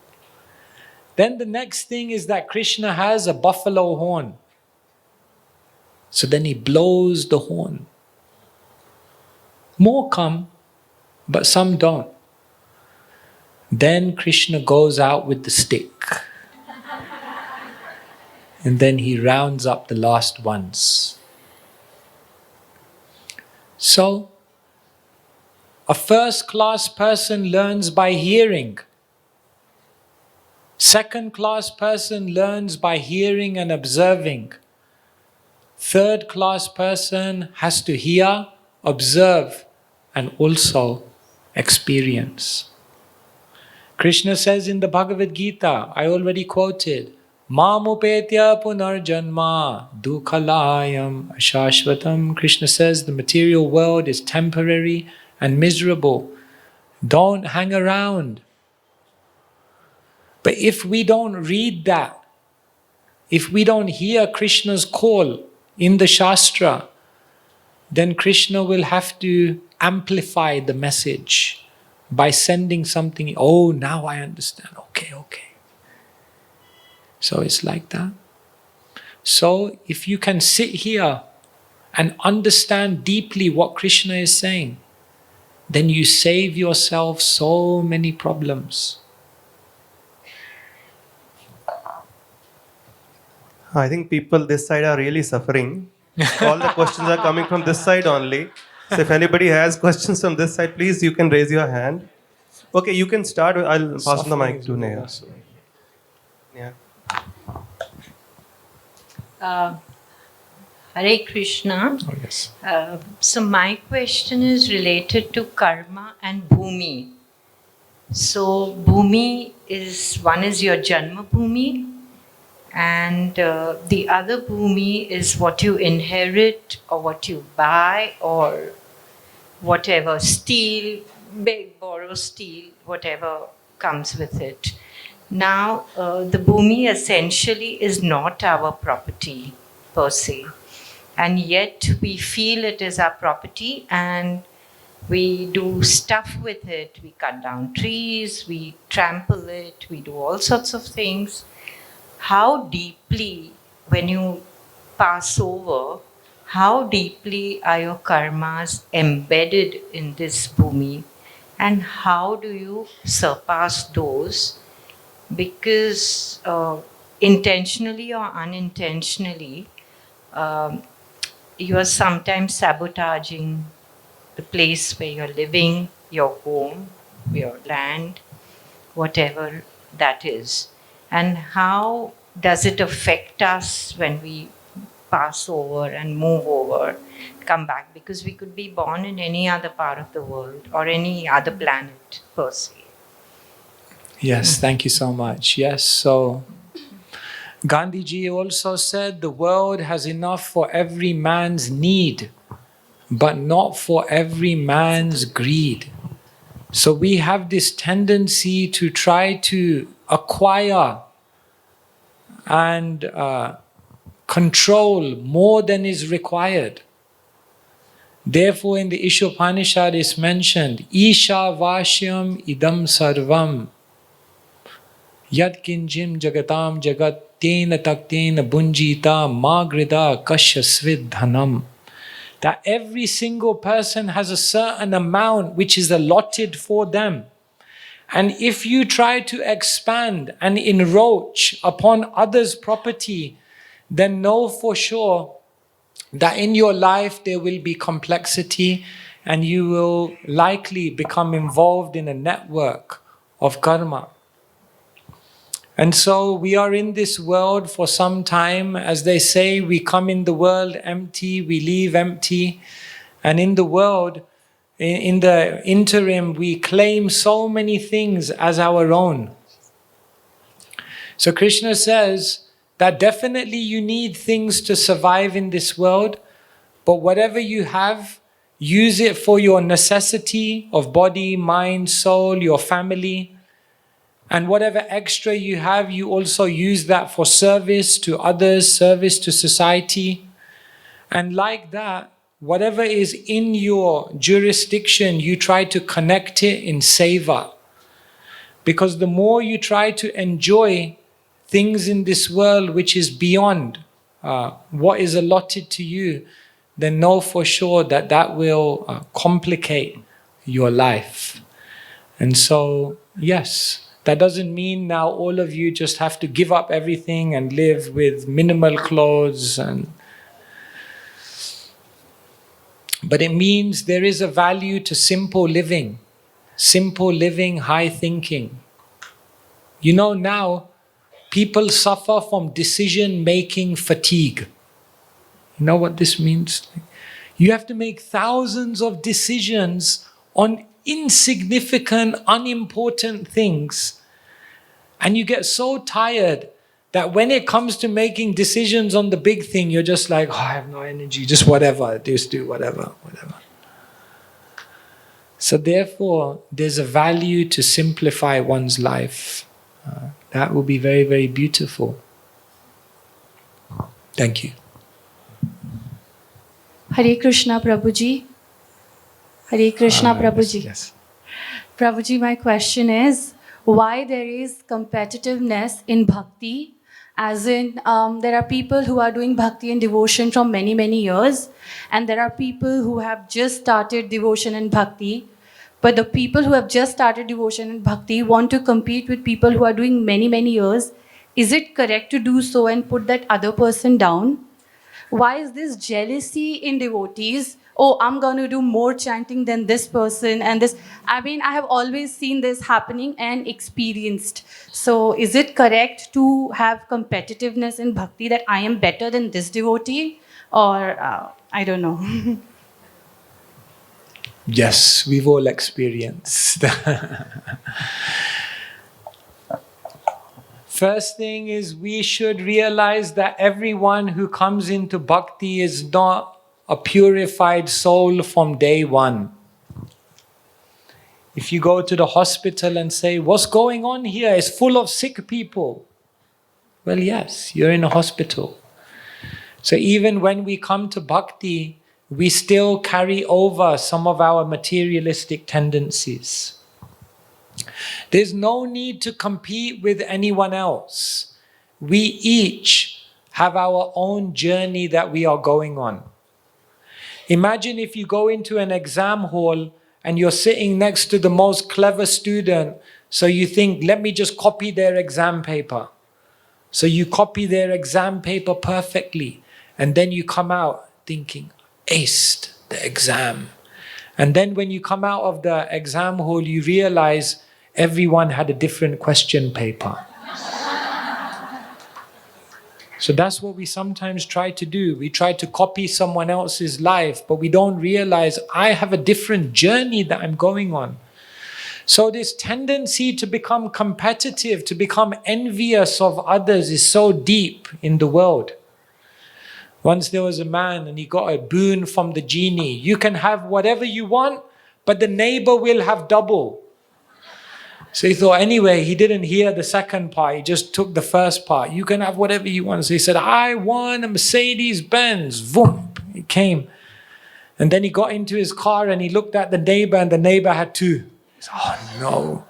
Then the next thing is that Krishna has a buffalo horn. So then he blows the horn. More come, but some don't. Then Krishna goes out with the stick. And then he rounds up the last ones. So, A first-class person learns by hearing. Second-class person learns by hearing and observing. Third-class person has to hear, observe, and also experience. Krishna says in the Bhagavad Gita, I already quoted, Mamupetya punarjanma dukhalayam ashashvatam. Krishna says the material world is temporary and miserable. Don't hang around. But if we don't read that, if we don't hear Krishna's call in the Shastra, then Krishna will have to amplify the message by sending something. Oh, now I understand. Okay. So it's like that. So if you can sit here and understand deeply what Krishna is saying, then you save yourself so many problems. I think people this side are really suffering. All the questions are coming from this side only. So if anybody has questions from this side, please, you can raise your hand. Okay, you can start. I'll pass on the mic to Neha. Yeah. Hare Krishna. Oh, yes. So my question is related to karma and bhumi. So bhumi is, one is your janma bhumi, and the other bhumi is what you inherit or what you buy or whatever, steal, beg, borrow, steal, whatever comes with it. Now, the bhumi essentially is not our property per se, and yet we feel it is our property and we do stuff with it. We cut down trees, we trample it, we do all sorts of things. How deeply, when you pass over, how deeply are your karmas embedded in this bhumi, and how do you surpass those? Because intentionally or unintentionally, you are sometimes sabotaging the place where you're living, your home, your land, whatever that is. And how does it affect us when we pass over and move over, come back? Because we could be born in any other part of the world or any other planet per se. Yes, thank you so much. Yes, so Gandhiji also said the world has enough for every man's need, but not for every man's greed. So we have this tendency to try to acquire and control more than is required. Therefore, in the Ishopanishad is mentioned, Isha Vashyam Idam Sarvam Yat Kinjim Jagatam Jagat Tena Taktena Bunjita Magrida Kashyasvid Dhanam. That every single person has a certain amount which is allotted for them. And if you try to expand and encroach upon others' property, then know for sure that in your life there will be complexity and you will likely become involved in a network of karma. And so we are in this world for some time. As they say, we come in the world empty, we leave empty. And in the world, in the interim, we claim so many things as our own. So Krishna says that definitely you need things to survive in this world, but whatever you have, use it for your necessity of body, mind, soul, your family. And whatever extra you have, you also use that for service to others, service to society. And like that, whatever is in your jurisdiction, you try to connect it in seva. Because the more you try to enjoy things in this world which is beyond what is allotted to you, then know for sure that that will complicate your life. And so, yes, that doesn't mean now all of you just have to give up everything and live with minimal clothes. And But it means there is a value to simple living, high thinking. You know, now people suffer from decision-making fatigue. You know what this means? You have to make thousands of decisions on insignificant, unimportant things. And you get so tired that when it comes to making decisions on the big thing, you're just like, oh, I have no energy, just whatever, just do whatever. So therefore, there's a value to simplify one's life. That will be very, very beautiful. Thank you. Hare Krishna, Prabhuji. Hare Krishna, Prabhuji. Yes. Prabhuji, my question is, why there is competitiveness in bhakti? As in, there are people who are doing bhakti and devotion from many, many years, and there are people who have just started devotion and bhakti. But the people who have just started devotion and bhakti want to compete with people who are doing many, many years. Is it correct to do so and put that other person down? Why is this jealousy in devotees? Oh, I'm going to do more chanting than this person and this. I mean, I have always seen this happening and experienced. So is it correct to have competitiveness in bhakti that I am better than this devotee? Or I don't know. Yes, we've all experienced. First thing is we should realize that everyone who comes into bhakti is not a purified soul from day one. If you go to the hospital and say, what's going on here? It's full of sick people. Well, yes, you're in a hospital. So even when we come to bhakti, we still carry over some of our materialistic tendencies. There's no need to compete with anyone else. We each have our own journey that we are going on. Imagine if you go into an exam hall and you're sitting next to the most clever student, so you think, let me just copy their exam paper. So you copy their exam paper perfectly, and then you come out thinking, aced the exam. And then when you come out of the exam hall, you realize everyone had a different question paper. So that's what we sometimes try to do. We try to copy someone else's life, but we don't realize I have a different journey that I'm going on. So this tendency to become competitive, to become envious of others is so deep in the world. Once there was a man and he got a boon from the genie. You can have whatever you want, but the neighbor will have double. So he thought, anyway, he didn't hear the second part. He just took the first part. You can have whatever you want. So he said, I want a Mercedes-Benz. Vroom. It came. And then he got into his car and he looked at the neighbor and the neighbor had two. He said, oh no.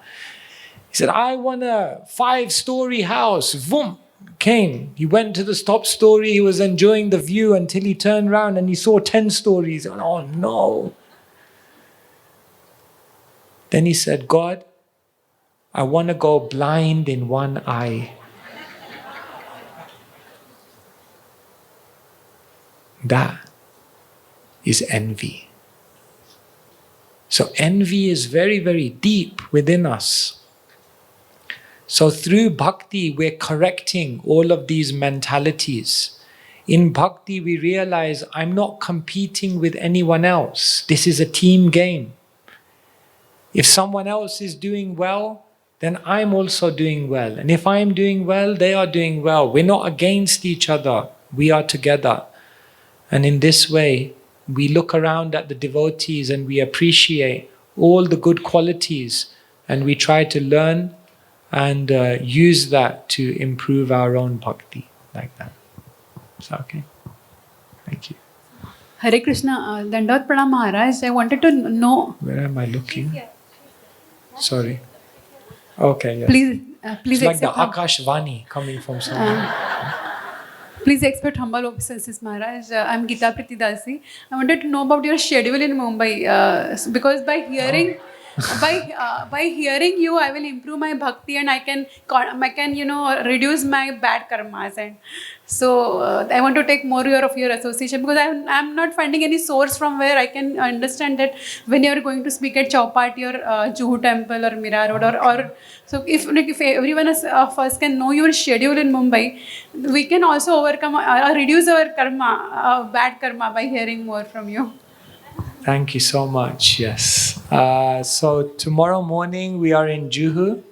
He said, I want a 5-story house. Vroom. Came. He went to the top story. He was enjoying the view until he turned around and he saw 10 stories. And oh no. Then he said, God, I want to go blind in one eye. That is envy. So envy is very, very deep within us. So through bhakti, we're correcting all of these mentalities. In bhakti, we realize I'm not competing with anyone else. This is a team game. If someone else is doing well, then I'm also doing well. And if I'm doing well, they are doing well. We're not against each other. We are together. And in this way, we look around at the devotees and we appreciate all the good qualities and we try to learn and use that to improve our own bhakti, like that. Is that okay? Thank you. Hare Krishna, Dandavat Pranam Maharaj, I wanted to know. Where am I looking? Sorry. Okay, yes. Please it's like the accept Akashvani coming from somewhere. please accept humble obeisances, Maharaj. I'm Geeta Priti Dasi. I wanted to know about your schedule in Mumbai because by hearing by hearing you, I will improve my bhakti and I can reduce my bad karmas. And So I want to take more of your association, because I'm not finding any source from where I can understand that when you're going to speak at Chowpatty or Juhu Temple or Mira Road or so if everyone of us can know your schedule in Mumbai, we can also overcome or reduce our karma, bad karma, by hearing more from you. Thank you so much. Yes. So tomorrow morning we are in Juhu.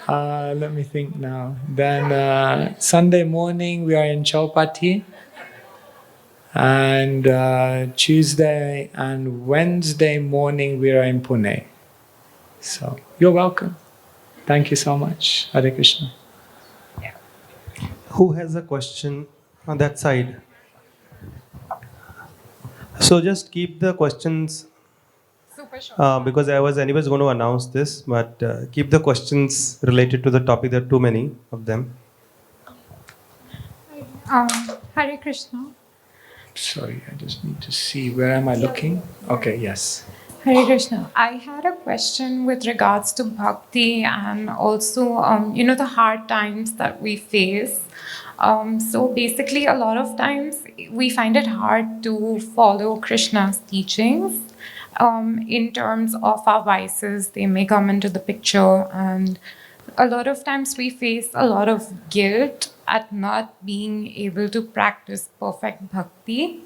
Let me think now. Then Sunday morning we are in Chowpatty. And Tuesday and Wednesday morning we are in Pune. So you're welcome. Thank you so much. Hare Krishna. Who has a question on that side? So just keep the questions, because I was anyways going to announce this, but keep the questions related to the topic. There are too many of them. Hare Krishna. Sorry, I just need to see. Where am I looking? Okay, yes. Hare Krishna. I had a question with regards to bhakti and also, the hard times that we face. So basically, a lot of times we find it hard to follow Krishna's teachings. In terms of our vices, they may come into the picture, and a lot of times we face a lot of guilt at not being able to practice perfect bhakti.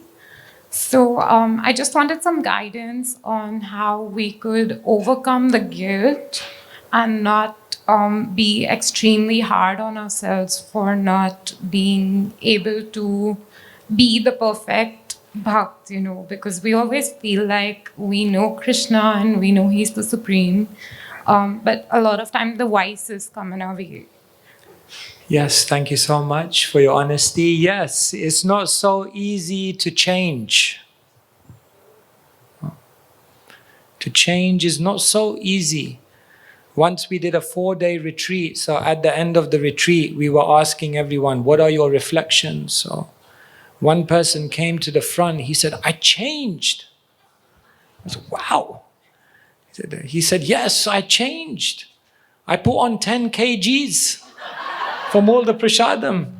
So I just wanted some guidance on how we could overcome the guilt and not be extremely hard on ourselves for not being able to be the perfect bhakt, because we always feel like we know Krishna and we know He's the Supreme, but a lot of time the vices come in our way. Yes, thank you so much for your honesty. Yes, it's not so easy to change. To change is not so easy. Once we did a 4-day retreat, so at the end of the retreat, we were asking everyone, what are your reflections? So one person came to the front, he said, I changed. I said, wow. He said, yes, I changed. I put on 10 kgs from all the prasadam.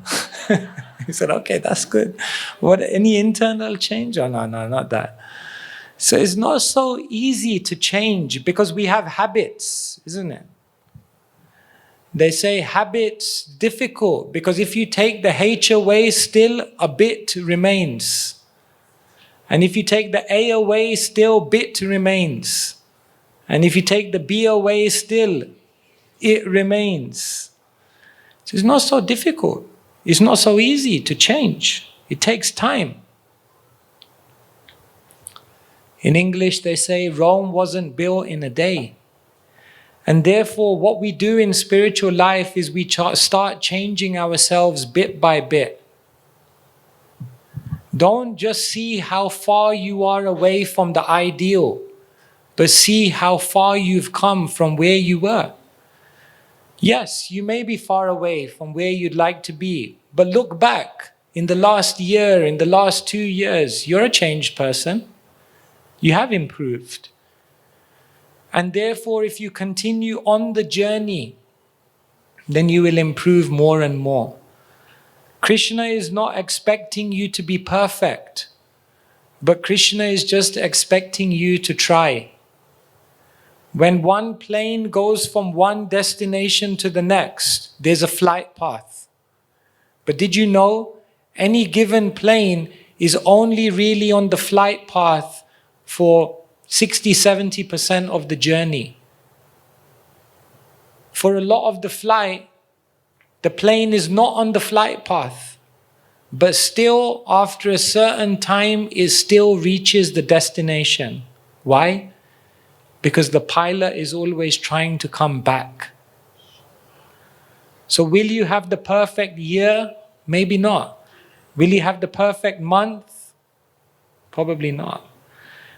He said, okay, that's good. What, any internal change? Oh, no, not that. So it's not so easy to change because we have habits, isn't it? They say habits difficult because if you take the H away, still a bit remains. And if you take the A away, still bit remains. And if you take the B away, still it remains. So it's not so difficult. It's not so easy to change. It takes time. In English, they say Rome wasn't built in a day. And therefore, what we do in spiritual life is we start changing ourselves bit by bit. Don't just see how far you are away from the ideal, but see how far you've come from where you were. Yes, you may be far away from where you'd like to be, but look back in the last year, in the last 2 years, you're a changed person. You have improved. And therefore, if you continue on the journey, then you will improve more and more. Krishna is not expecting you to be perfect, but Krishna is just expecting you to try. When one plane goes from one destination to the next, there's a flight path. But did you know, any given plane is only really on the flight path for 60-70% of the journey. For a lot of the flight, the plane is not on the flight path, but still after a certain time, it still reaches the destination. Why? Because the pilot is always trying to come back. So will you have the perfect year? Maybe not. Will you have the perfect month? Probably not.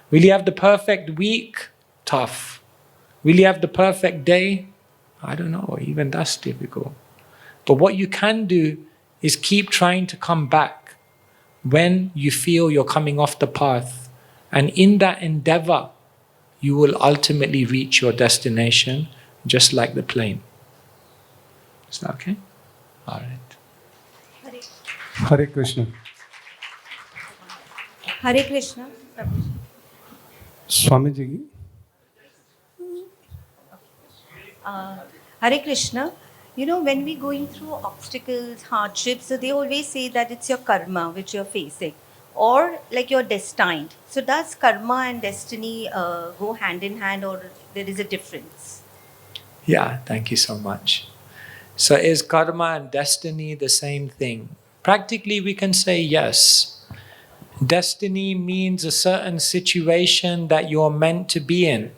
Will you have the perfect week? Tough. Will you have the perfect day? I don't know, even that's difficult. But what you can do is keep trying to come back when you feel you're coming off the path. And in that endeavor, you will ultimately reach your destination, just like the plane. Is that okay? All right. Hare Krishna. Hare Krishna. Swamiji. Hare Krishna. You know, when we're going through obstacles, hardships, so they always say that it's your karma which you're facing, or like you're destined. So does karma and destiny go hand in hand, or there is a difference? Yeah, thank you so much. So is karma and destiny the same thing? Practically, we can say yes. Destiny means a certain situation that you're meant to be in.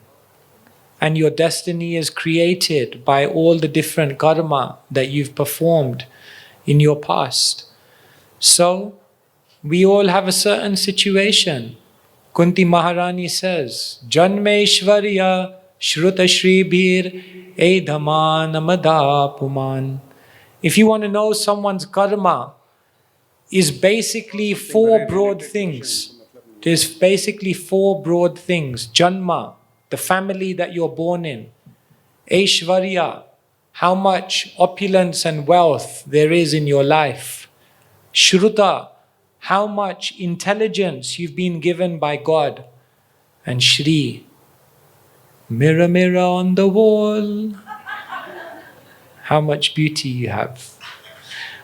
And your destiny is created by all the different karma that you've performed in your past. So, we all have a certain situation. Kunti Maharani says, Janmeshwarya Shruta Shribhir Edhama Namada Puman. If you want to know someone's karma, is basically four broad things. There's basically four broad things. Janma, the family that you're born in. Aishwarya, how much opulence and wealth there is in your life. Shruta, how much intelligence you've been given by God. And Shri, mirror, mirror on the wall, how much beauty you have.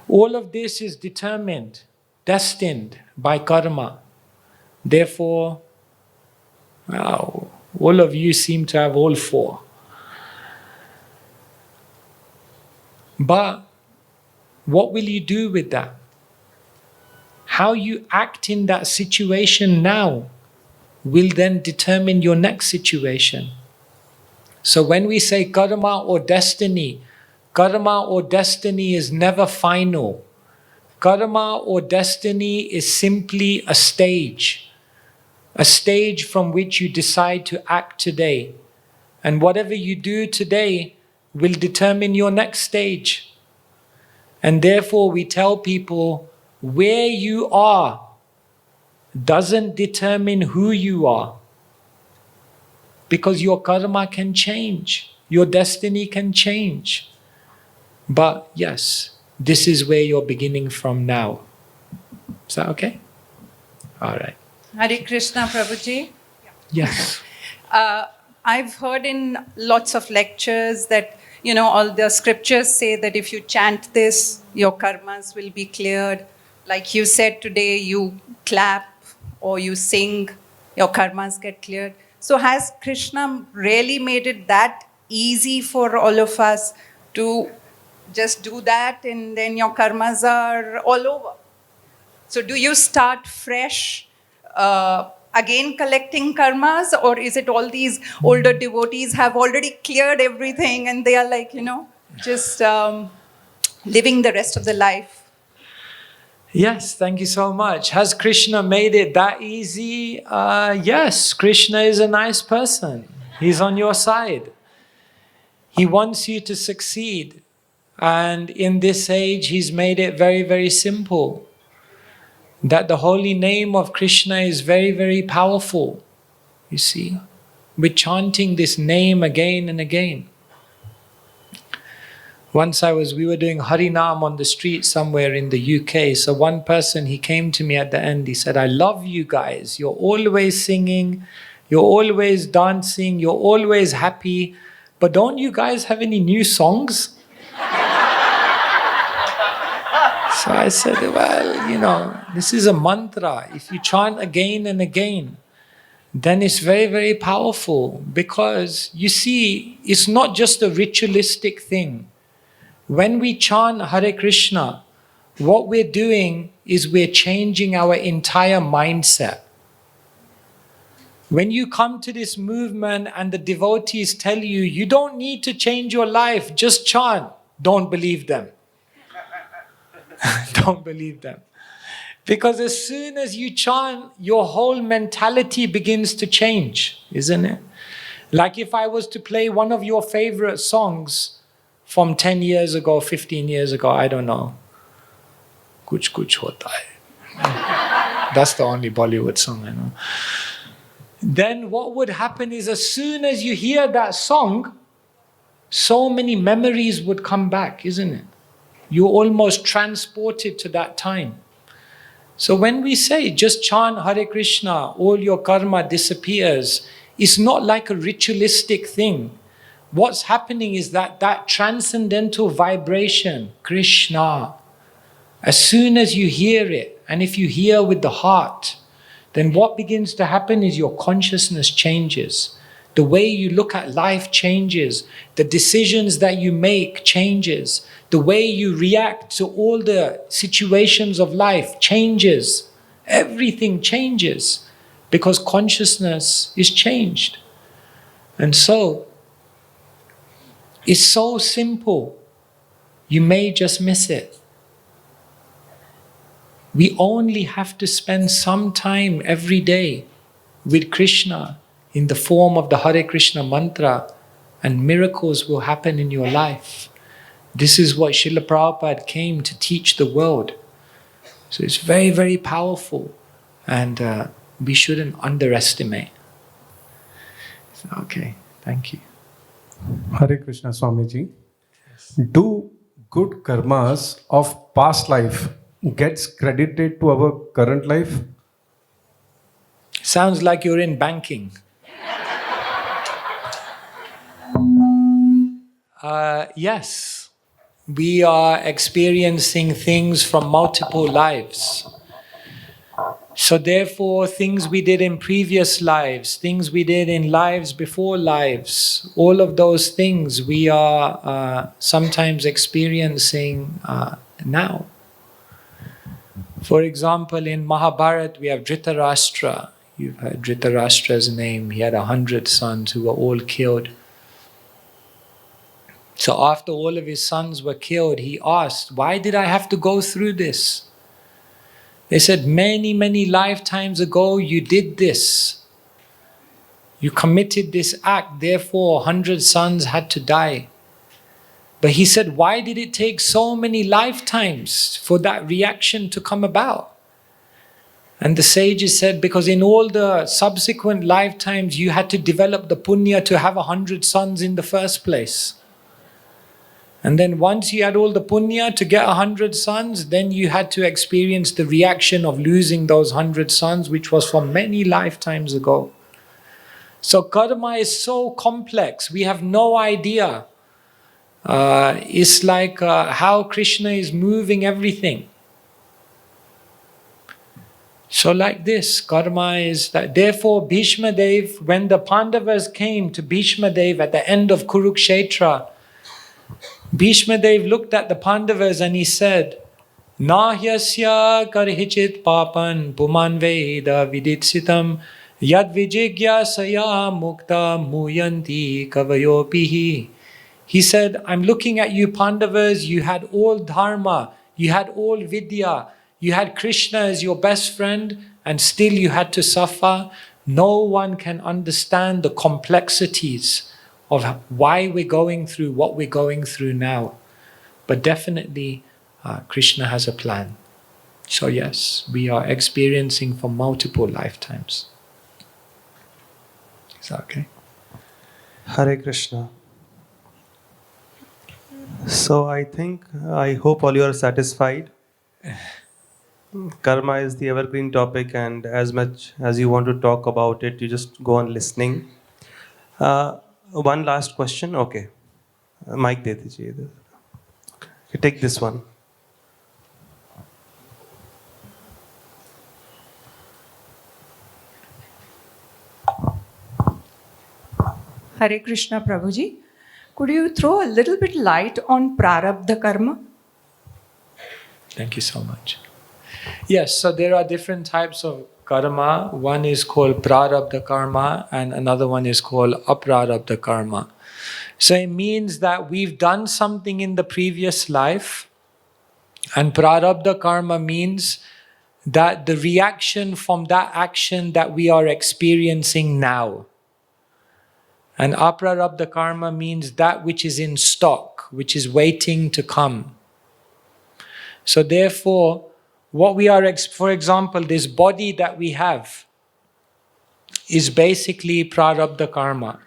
All of this is determined, destined by karma. Therefore, wow, all of you seem to have all four. But what will you do with that? How you act in that situation now will then determine your next situation. So when we say karma or destiny is never final. Karma or destiny is simply a stage from which you decide to act today. And whatever you do today will determine your next stage. And therefore we tell people, where you are doesn't determine who you are. Because your karma can change, your destiny can change. But yes, this is where you're beginning from now. Is that okay? All right. Hare Krishna, Prabhuji. Yes. I've heard in lots of lectures that, all the scriptures say that if you chant this, your karmas will be cleared. Like you said today, you clap or you sing, your karmas get cleared. So has Krishna really made it that easy for all of us to just do that and then your karmas are all over? So do you start fresh, again collecting karmas, or is it all these older devotees have already cleared everything and they are like, just living the rest of the life? Yes, thank you so much. Has Krishna made it that easy? Yes, Krishna is a nice person. He's on your side. He wants you to succeed. And in this age, he's made it very, very simple. That the holy name of Krishna is very, very powerful. You see, we're chanting this name again and again. Once we were doing Harinam on the street somewhere in the UK. So one person, he came to me at the end, he said, I love you guys. You're always singing, you're always dancing, you're always happy. But don't you guys have any new songs? So I said, well, this is a mantra. If you chant again and again, then it's very, very powerful. Because you see, it's not just a ritualistic thing. When we chant Hare Krishna, what we're doing is we're changing our entire mindset. When you come to this movement and the devotees tell you, you don't need to change your life, just chant, don't believe them. Don't believe them. Because as soon as you chant, your whole mentality begins to change, isn't it? Like if I was to play one of your favorite songs from 10 years ago, 15 years ago, I don't know. Kuch kuch hota hai. That's the only Bollywood song I know. Then what would happen is as soon as you hear that song, so many memories would come back, isn't it? You're almost transported to that time. So when we say just chant Hare Krishna, all your karma disappears, it's not like a ritualistic thing. What's happening is that transcendental vibration, Krishna, as soon as you hear it, and if you hear with the heart, then what begins to happen is your consciousness changes. The way you look at life changes. The decisions that you make changes. The way you react to all the situations of life changes. Everything changes because consciousness is changed. And so, it's so simple. You may just miss it. We only have to spend some time every day with Krishna in the form of the Hare Krishna mantra, and miracles will happen in your life. This is what Srila Prabhupada came to teach the world. So it's very, very powerful, and we shouldn't underestimate. Okay, thank you. Hare Krishna Swamiji. Do good karmas of past life gets credited to our current life? Sounds like you're in banking. Yes, we are experiencing things from multiple lives. So therefore, things we did in previous lives, things we did in lives before lives, all of those things we are sometimes experiencing now. For example, in Mahabharata, we have Dhritarashtra. You've heard Dhritarashtra's name. He had 100 sons who were all killed. So after all of his sons were killed, he asked, why did I have to go through this? They said, many, many lifetimes ago you did this. You committed this act, therefore 100 sons had to die. But he said, why did it take so many lifetimes for that reaction to come about? And the sages said, because in all the subsequent lifetimes you had to develop the punya to have 100 sons in the first place. And then once you had all the punya to get 100 sons, then you had to experience the reaction of losing those 100 sons, which was from many lifetimes ago. So karma is so complex, we have no idea. It's like how Krishna is moving everything. So like this, karma is that. Therefore Bhishma Dev, when the Pandavas came to Bhishma Dev at the end of Kurukshetra, Bhishma Dev looked at the Pandavas and he said, Nahyasya karhichit papan puman veda viditsitam yad vijigyasaya mukta muyanti kavayopihi. He said, I'm looking at you Pandavas, you had all dharma, you had all vidya, you had Krishna as your best friend, and still you had to suffer. No one can understand the complexities of why we're going through what we're going through now. But definitely, Krishna has a plan. So yes, we are experiencing for multiple lifetimes. Is that okay? Hare Krishna. So I hope all you are satisfied. Karma is the evergreen topic, and as much as you want to talk about it, you just go on listening. One last question. Okay. Mic de dijiye. Okay. Take this one. Hare Krishna Prabhuji. Could you throw a little bit light on prarabdha karma? Thank you so much. Yes, so there are different types of karma. One is called prarabdha karma and another one is called aprarabdha karma. So it means that we've done something in the previous life, and prarabdha karma means that the reaction from that action that we are experiencing now. And aprarabdha karma means that which is in stock, which is waiting to come. So therefore, what we are, for example, this body that we have is basically prarabdha karma.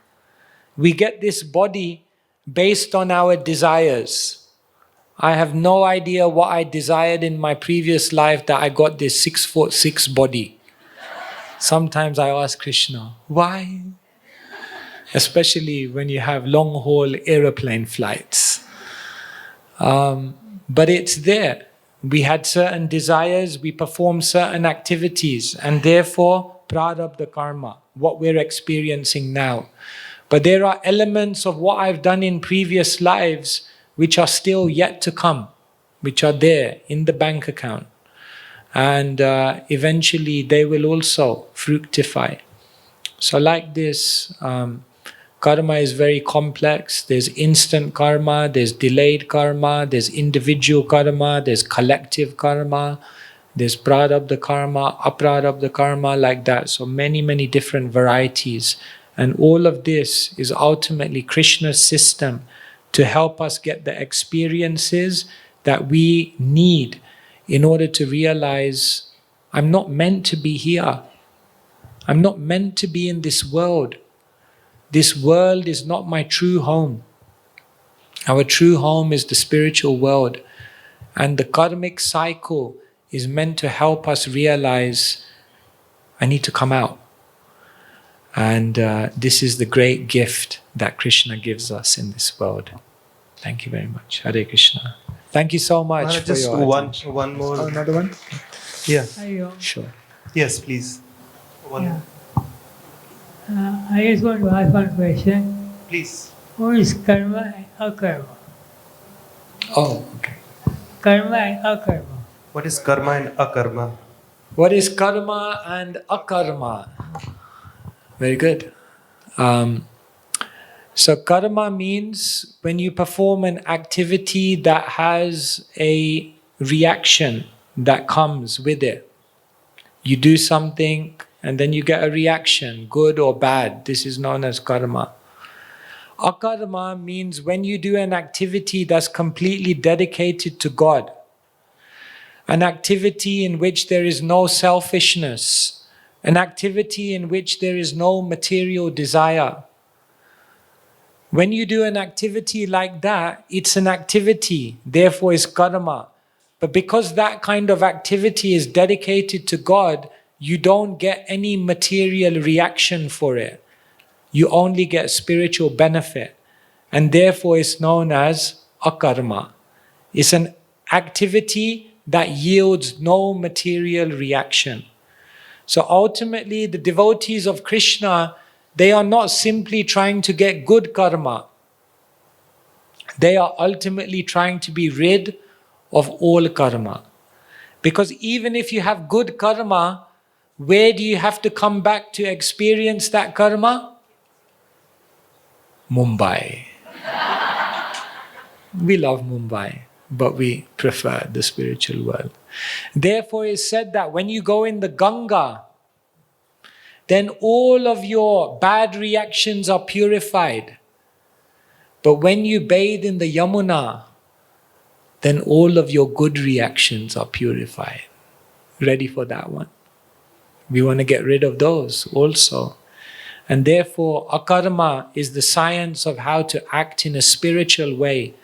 We get this body based on our desires. I have no idea what I desired in my previous life that I got this 6'6" body. Sometimes I ask Krishna, why? Especially when you have long-haul aeroplane flights. But it's there. We had certain desires, we performed certain activities, and therefore, prarabdha karma, what we're experiencing now. But there are elements of what I've done in previous lives which are still yet to come, which are there in the bank account. And eventually they will also fructify. So like this, karma is very complex. There's instant karma, there's delayed karma, there's individual karma, there's collective karma, there's prarabdha karma, aprarabdha karma, like that. So many, many different varieties. And all of this is ultimately Krishna's system to help us get the experiences that we need in order to realize, I'm not meant to be here. I'm not meant to be in this world. This world is not my true home. Our true home is the spiritual world. And the karmic cycle is meant to help us realize, I need to come out. And this is the great gift that Krishna gives us in this world. Thank you very much. Hare Krishna. Thank you so much for just your attention. one more. Oh, another one? Yeah. Sure. Yes, please. One. Yeah. I just want to ask one question. Please. What is karma and akarma? Oh, okay. Karma and akarma. What is karma and akarma? What is karma and akarma? Very good. So karma means when you perform an activity that has a reaction that comes with it. You do something and then you get a reaction, good or bad. This is known as karma. Akarma means when you do an activity that's completely dedicated to God. An activity in which there is no selfishness. An activity in which there is no material desire. When you do an activity like that, it's an activity, therefore it's karma. But because that kind of activity is dedicated to God, you don't get any material reaction for it. You only get spiritual benefit. And therefore it's known as akarma. It's an activity that yields no material reaction. So ultimately, the devotees of Krishna, they are not simply trying to get good karma. They are ultimately trying to be rid of all karma. Because even if you have good karma, where do you have to come back to experience that karma? Mumbai. We love Mumbai, but we prefer the spiritual world. Therefore, it's said that when you go in the Ganga, then all of your bad reactions are purified. But when you bathe in the Yamuna, then all of your good reactions are purified. Ready for that one? We want to get rid of those also. And therefore, akarma is the science of how to act in a spiritual way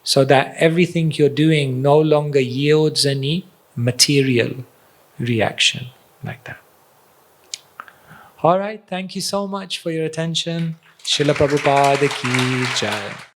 so that everything you're doing no longer yields any material reaction like that. All right, thank you so much for your attention. Srila Prabhupada ki jai.